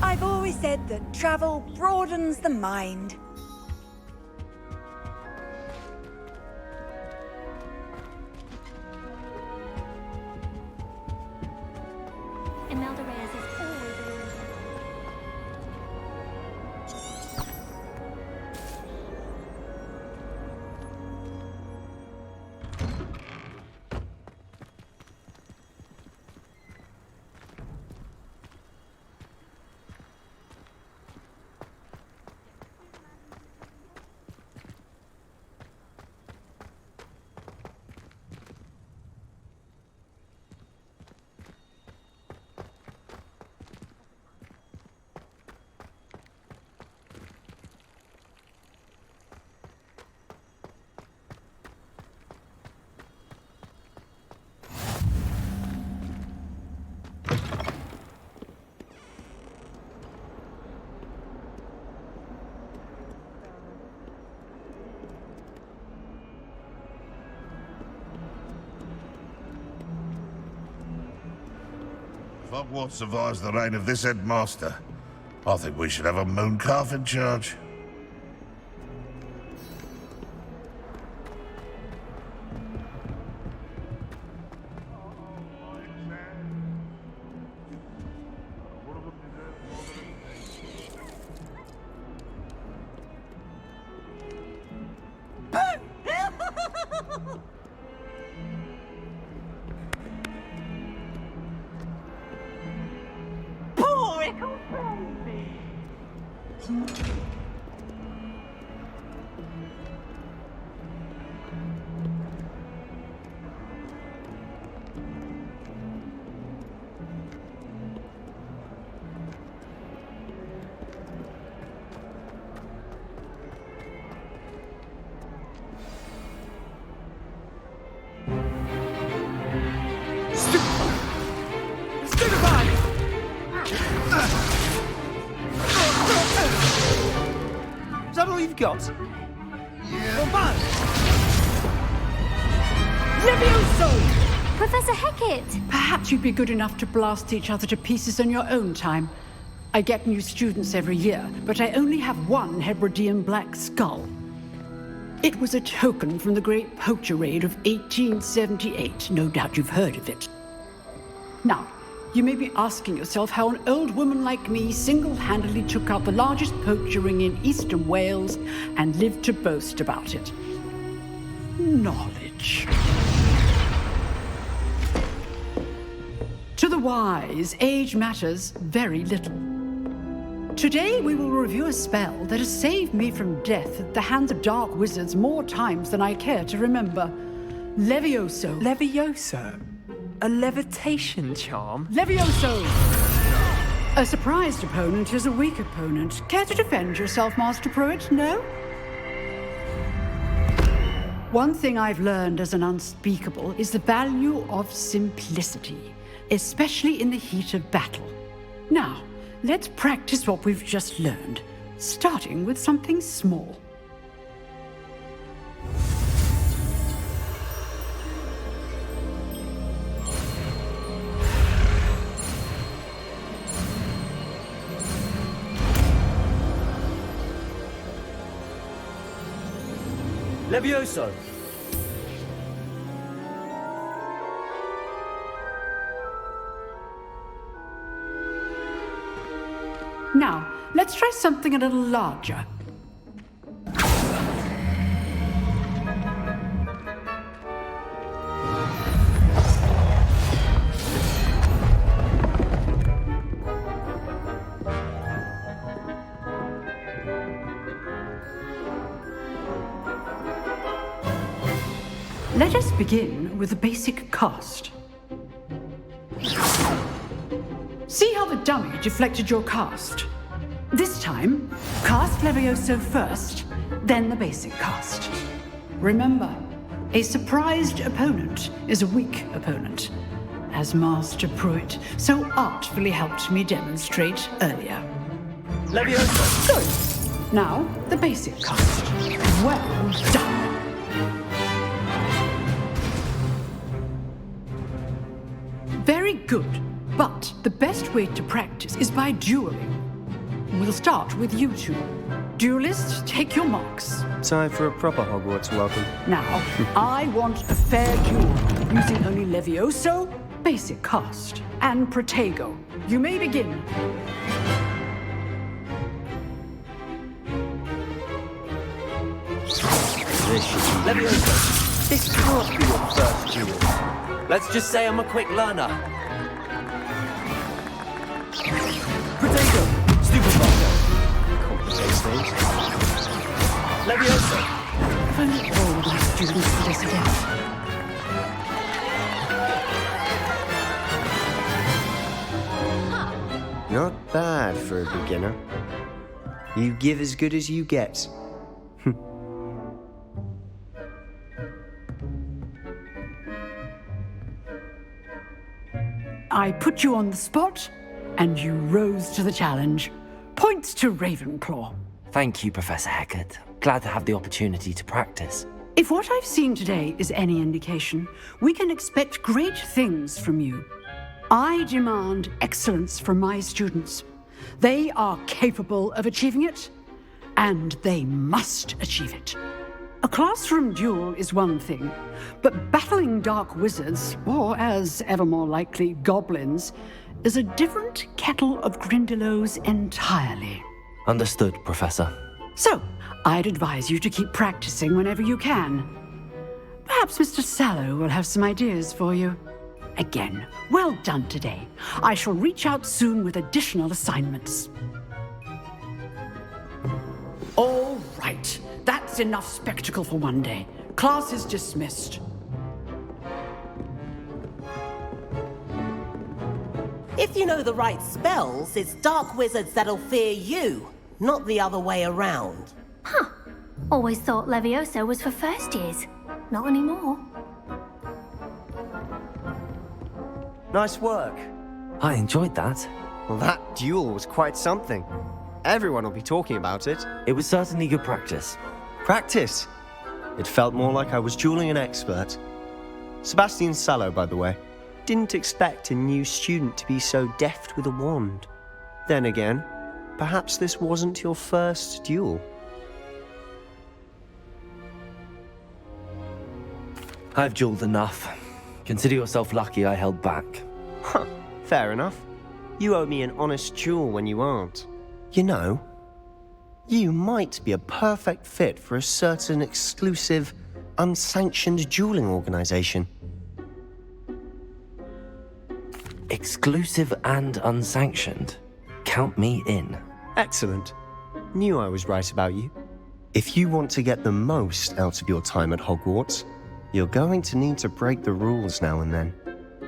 I've always said that travel broadens the mind. Imelda Reyes is always around. If Hogwarts survives the reign of this headmaster, I think we should have a moon calf in charge. Is that all you've got? Yeah. Levioso! Professor Hecat! Perhaps you'd be good enough to blast each other to pieces on your own time. I get new students every year, but I only have one Hebridean black skull. It was a token from the Great Poacher Raid of 1878. No doubt you've heard of it. Now, you may be asking yourself how an old woman like me single-handedly took out the largest poacher ring in eastern Wales and lived to boast about it. Knowledge. To the wise, age matters very little. Today we will review a spell that has saved me from death at the hands of dark wizards more times than I care to remember. Levioso. Levioso? A levitation charm? Levioso! A surprised opponent is a weak opponent. Care to defend yourself, Master Pruitt? No? One thing I've learned as an unspeakable is the value of simplicity, especially in the heat of battle. Now, let's practice what we've just learned, starting with something small. Levioso! Now, let's try something a little larger. Let us begin with the basic cast. See how the dummy deflected your cast? This time, cast Levioso first, then the basic cast. Remember, a surprised opponent is a weak opponent, as Master Pruitt so artfully helped me demonstrate earlier. Levioso! Good. Now, the basic cast. Well done. Very good, but the best way to practice is by dueling. We'll start with you two. Duelists, take your marks. Time for a proper Hogwarts welcome. Now, I want a fair duel, using only Levioso, basic cast, and Protego. You may begin. Levioso, this can't be your first duel. Let's just say I'm a quick learner. Protego, Stupefier. Complicates things. Levioso. If only all my students did this again. Not bad for a beginner. You give as good as you get. I put you on the spot, and you rose to the challenge. Points to Ravenclaw. Thank you, Professor Hecat. Glad to have the opportunity to practice. If what I've seen today is any indication, we can expect great things from you. I demand excellence from my students. They are capable of achieving it, and they must achieve it. A classroom duel is one thing, but battling dark wizards, or as ever more likely, goblins, is a different kettle of Grindylows entirely. Understood, Professor. So, I'd advise you to keep practicing whenever you can. Perhaps Mr. Sallow will have some ideas for you. Again, well done today. I shall reach out soon with additional assignments. All right. That's enough spectacle for one day. Class is dismissed. If you know the right spells, it's dark wizards that'll fear you, not the other way around. Huh. Always thought Levioso was for first years. Not anymore. Nice work. I enjoyed that. Well, that duel was quite something. Everyone will be talking about it. It was certainly good practice. Practice? It felt more like I was dueling an expert. Sebastian Sallow, by the way. Didn't expect a new student to be so deft with a wand. Then again, perhaps this wasn't your first duel. I've dueled enough. Consider yourself lucky I held back. Huh, fair enough. You owe me an honest duel when you aren't. You know, you might be a perfect fit for a certain exclusive, unsanctioned dueling organization. Exclusive and unsanctioned? Count me in. Excellent. Knew I was right about you. If you want to get the most out of your time at Hogwarts, you're going to need to break the rules now and then.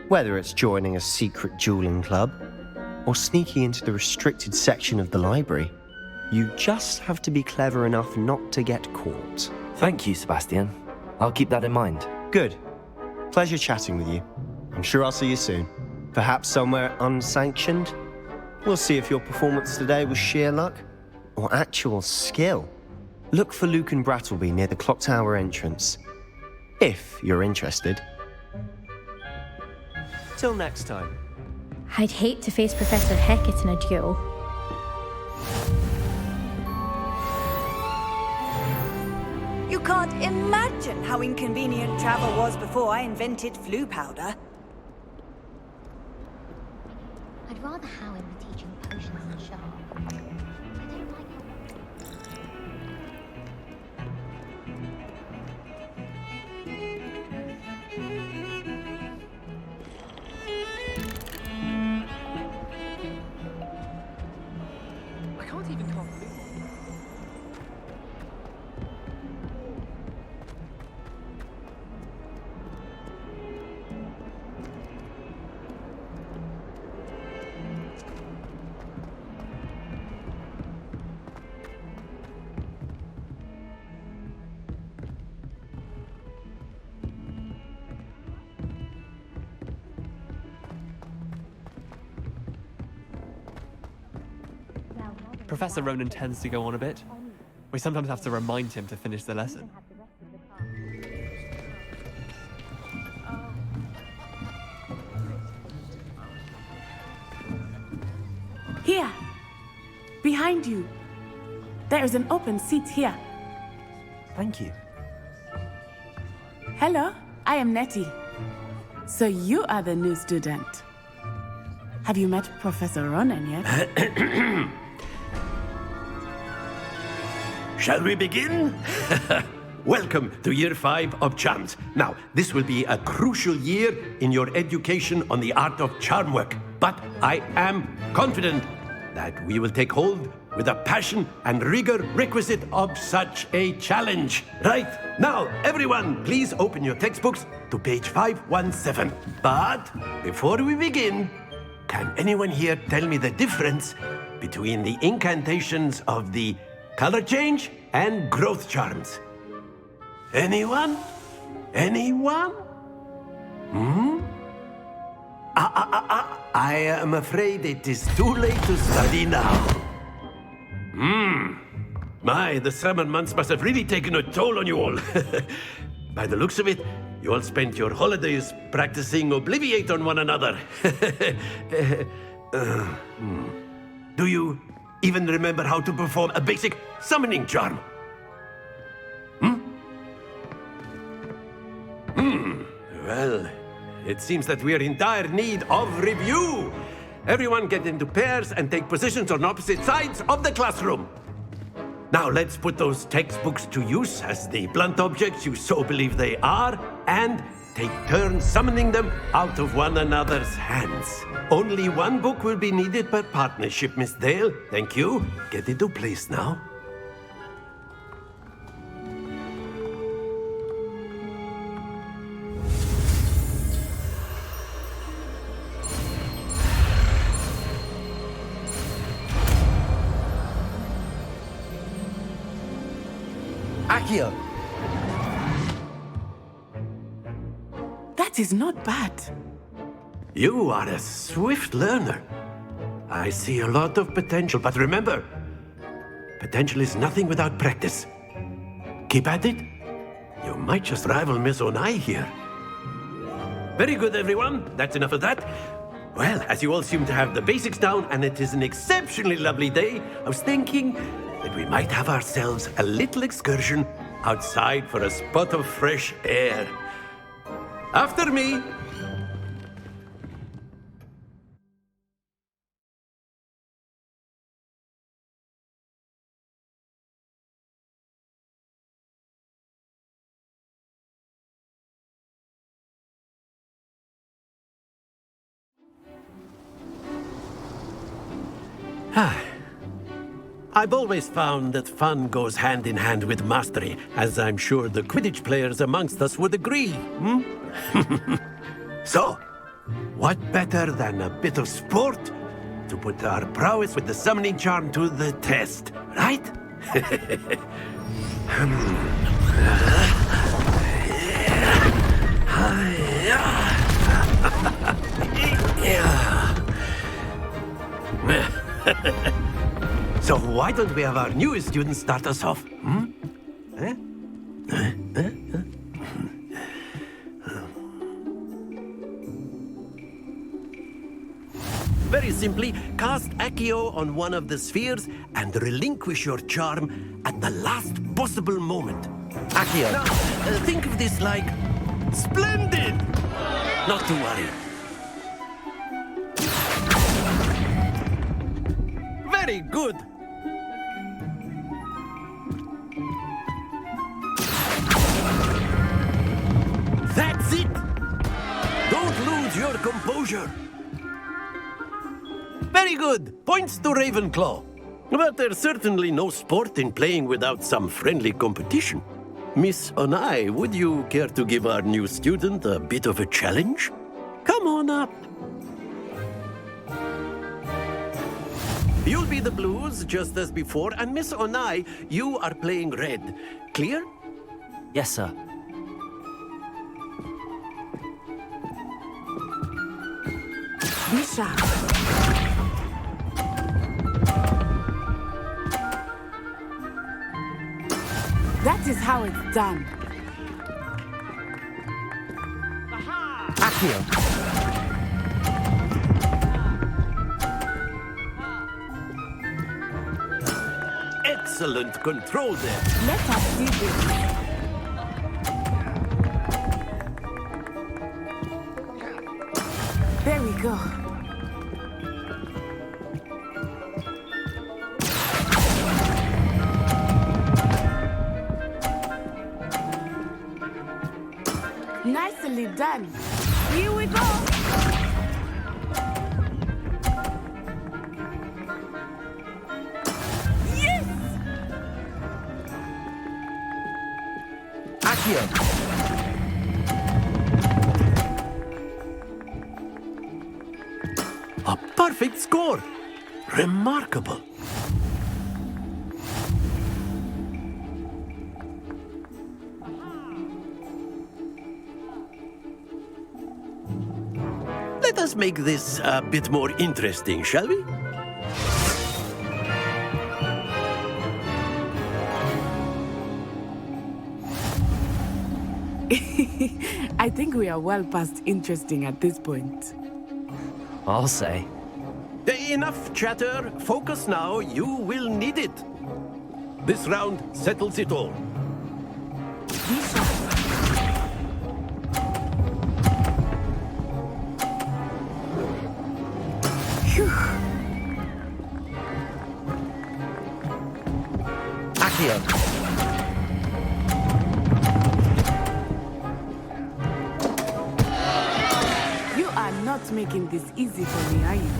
Whether it's joining a secret dueling club, or sneaking into the restricted section of the library, you just have to be clever enough not to get caught. Thank you, Sebastian. I'll keep that in mind. Good. Pleasure chatting with you. I'm sure I'll see you soon. Perhaps somewhere unsanctioned? We'll see if your performance today was sheer luck or actual skill. Look for Luke and Brattleby near the clock tower entrance, if you're interested. Till next time. I'd hate to face Professor Hecat in a duel. You can't can't imagine how inconvenient travel was before I invented flu powder. I'd rather Howard be teaching potions than Sharp. I don't like I can't even come through. Professor Ronan tends to go on a bit. We sometimes have to remind him to finish the lesson. Here! Behind you! There is an open seat here. Thank you. Hello, I am Nettie. So you are the new student. Have you met Professor Ronan yet? Shall we begin? Welcome to Year 5 of Charms. Now, this will be a crucial year in your education on the art of charm work. But I am confident that we will take hold with the passion and rigor requisite of such a challenge. Right, now, everyone, please open your textbooks to page 517. But before we begin, can anyone here tell me the difference between the incantations of the color change and growth charms? Anyone? Anyone? I am afraid it is too late to study now. My, the summer months must have really taken a toll on you all. By the looks of it, you all spent your holidays practicing Obliviate on one another. Do you even remember how to perform a basic summoning charm? Well, it seems that we are in dire need of review. Everyone get into pairs and take positions on opposite sides of the classroom. Now let's put those textbooks to use as the blunt objects you so believe they are, and take turns summoning them out of one another's hands. Only one book will be needed per partnership, Miss Dale. Thank you. Get into place now. Accio! That is not bad. You are a swift learner. I see a lot of potential, but remember, potential is nothing without practice. Keep at it. You might just rival Miss Onai here. Very good, everyone. That's enough of that. Well, as you all seem to have the basics down, and it is an exceptionally lovely day, I was thinking that we might have ourselves a little excursion outside for a spot of fresh air. After me. I've always found that fun goes hand in hand with mastery, as I'm sure the Quidditch players amongst us would agree. So, what better than a bit of sport to put our prowess with the summoning charm to the test, right? So why don't we have our newest student start us off? Very simply, cast Accio on one of the spheres and relinquish your charm at the last possible moment. Accio. Now, think of this like splendid! Not to worry. Very good. That's it! Don't lose your composure. Very good. Points to Ravenclaw. But there's certainly no sport in playing without some friendly competition. Miss Onai, would you care to give our new student a bit of a challenge? Come on up. You'll be the blues, just as before, and Miss Onai, you are playing red. Clear? Yes, sir. Misha. That is how it's done. Accio. Excellent control there. Let us see this. There we go. Nicely done. Here we go. Yes! Accio. A perfect score. Remarkable. Let us make this a bit more interesting, shall we? I think we are well past interesting at this point. I'll say. Enough chatter. Focus now. You will need it. This round settles it all. Accio. You are not making this easy for me, are you?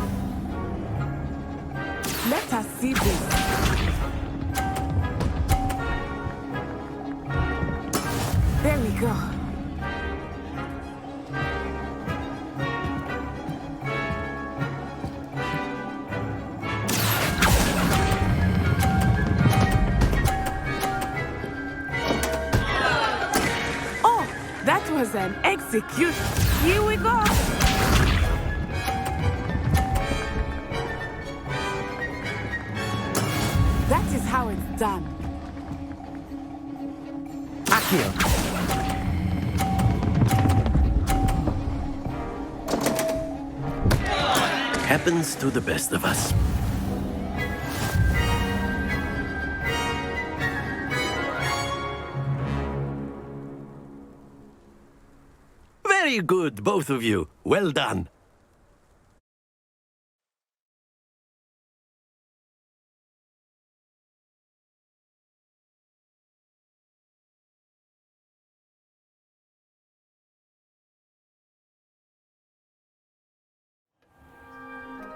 Let us see this. There we go. Oh, that was an execution. Here we go. That is how it's done. Accio. Happens to the best of us. Very good, both of you. Well done.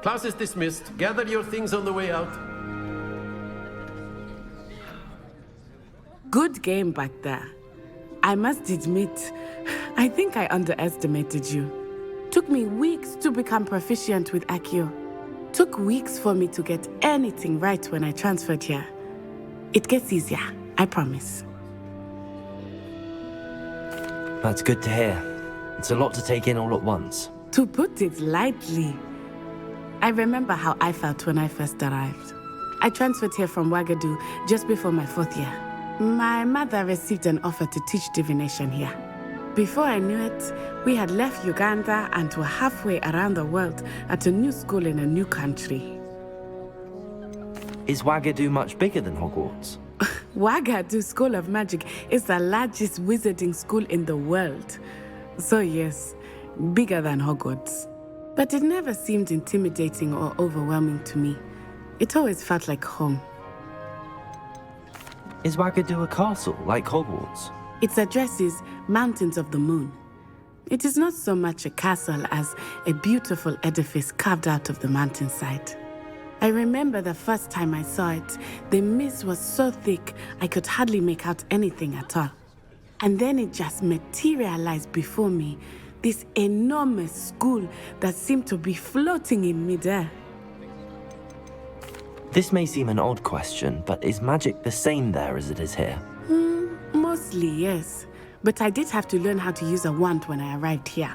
Class is dismissed. Gather your things on the way out. Good game back there. I must admit, I think I underestimated you. Took me weeks to become proficient with Accio. Took weeks for me to get anything right when I transferred here. It gets easier, I promise. That's good to hear. It's a lot to take in all at once. To put it lightly, I remember how I felt when I first arrived. I transferred here from Ouagadougou just before my 4th year. My mother received an offer to teach divination here. Before I knew it, we had left Uganda and were halfway around the world at a new school in a new country. Is Ouagadougou much bigger than Hogwarts? Wagadu School of Magic is the largest wizarding school in the world. So yes, bigger than Hogwarts. But it never seemed intimidating or overwhelming to me. It always felt like home. Is Wagadu a castle, like Hogwarts? Its address is Mountains of the Moon. It is not so much a castle as a beautiful edifice carved out of the mountainside. I remember the first time I saw it, the mist was so thick I could hardly make out anything at all. And then it just materialized before me, this enormous school that seemed to be floating in midair. This may seem an odd question, but is magic the same there as it is here? Mostly, yes. But I did have to learn how to use a wand when I arrived here.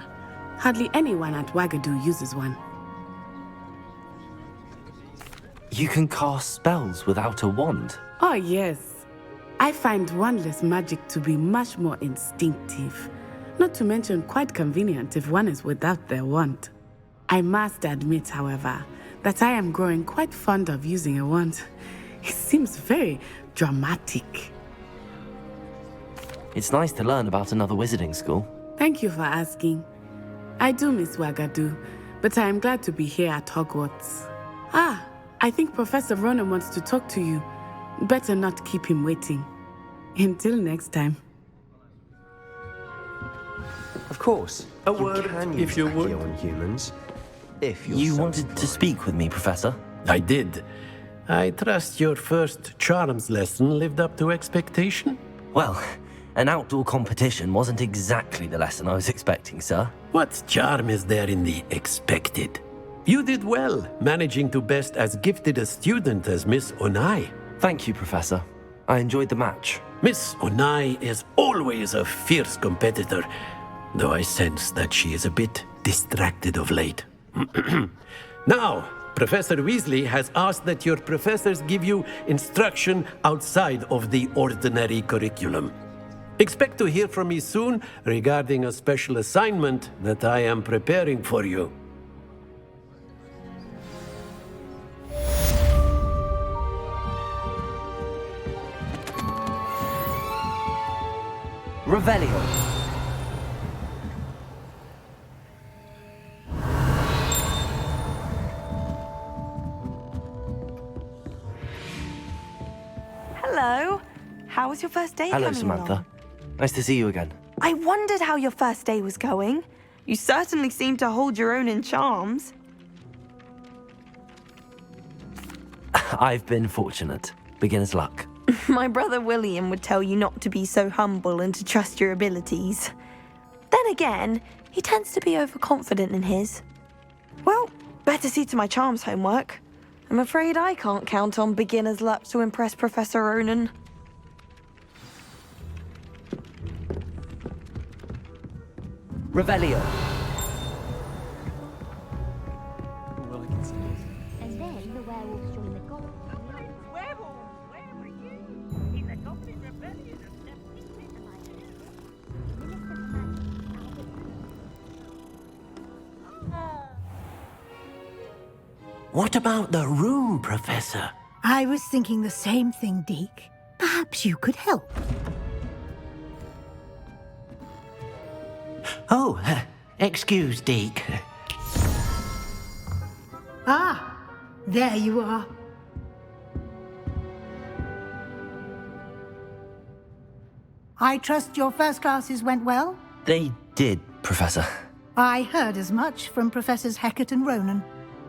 Hardly anyone at Wagadu uses one. You can cast spells without a wand? Oh, yes. I find wandless magic to be much more instinctive. Not to mention quite convenient if one is without their wand. I must admit, however, that I am growing quite fond of using a wand. It seems very dramatic. It's nice to learn about another wizarding school. Thank you for asking. I do miss Wagadu, but I am glad to be here at Hogwarts. I think Professor Ronan wants to talk to you. Better not keep him waiting. Until next time. Of course. A word, if you would. On humans, if you're You so wanted to inclined. speak with me, Professor? I did. I trust your first charms lesson lived up to expectation? Well, an outdoor competition wasn't exactly the lesson I was expecting, sir. What charm is there in the expected? You did well, managing to best as gifted a student as Miss Onai. Thank you, Professor. I enjoyed the match. Miss Onai is always a fierce competitor, though I sense that she is a bit distracted of late. Now, Professor Weasley has asked that your professors give you instruction outside of the ordinary curriculum. Expect to hear from me soon regarding a special assignment that I am preparing for you. Revelio. Hello. How was your first day Hello, coming Samantha. along? Nice to see you again. I wondered how your first day was going. You certainly seem to hold your own in charms. I've been fortunate. Beginner's luck. My brother William would tell you not to be so humble and to trust your abilities. Then again, he tends to be overconfident in his. Well, better see to my charms homework. I'm afraid I can't count on beginner's luck to impress Professor Ronan. Revelio. Well, I can see it. And then the werewolves join the goblins. What about the room, Professor? I was thinking the same thing, Deke. Perhaps you could help. Oh, excuse, Deke. Ah, there you are. I trust your first classes went well? They did, Professor. I heard as much from Professors Hecat and Ronan.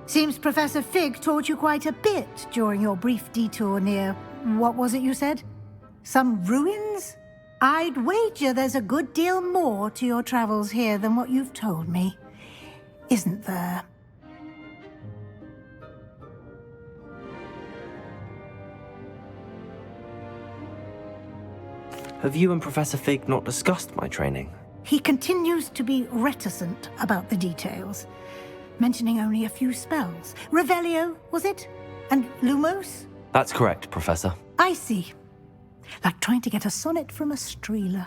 Seems Professor Fig taught you quite a bit during your brief detour near... what was it you said? Some ruins? I'd wager there's a good deal more to your travels here than what you've told me. Isn't there? Have you and Professor Fig not discussed my training? He continues to be reticent about the details, mentioning only a few spells. Revelio, was it? And Lumos? That's correct, Professor. I see. Like trying to get a sonnet from a streeler.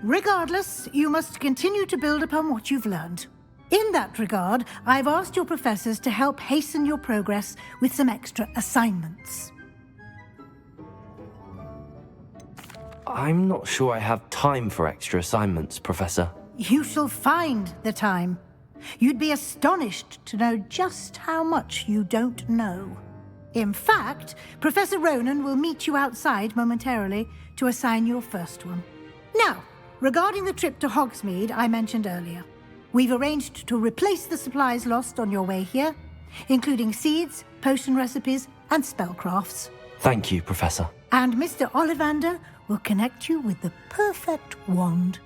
Regardless, you must continue to build upon what you've learned. In that regard, I've asked your professors to help hasten your progress with some extra assignments. I'm not sure I have time for extra assignments, Professor. You shall find the time. You'd be astonished to know just how much you don't know. In fact, Professor Ronan will meet you outside momentarily to assign your first one. Now, regarding the trip to Hogsmeade I mentioned earlier, we've arranged to replace the supplies lost on your way here, including seeds, potion recipes, and spellcrafts. Thank you, Professor. And Mr. Ollivander will connect you with the perfect wand.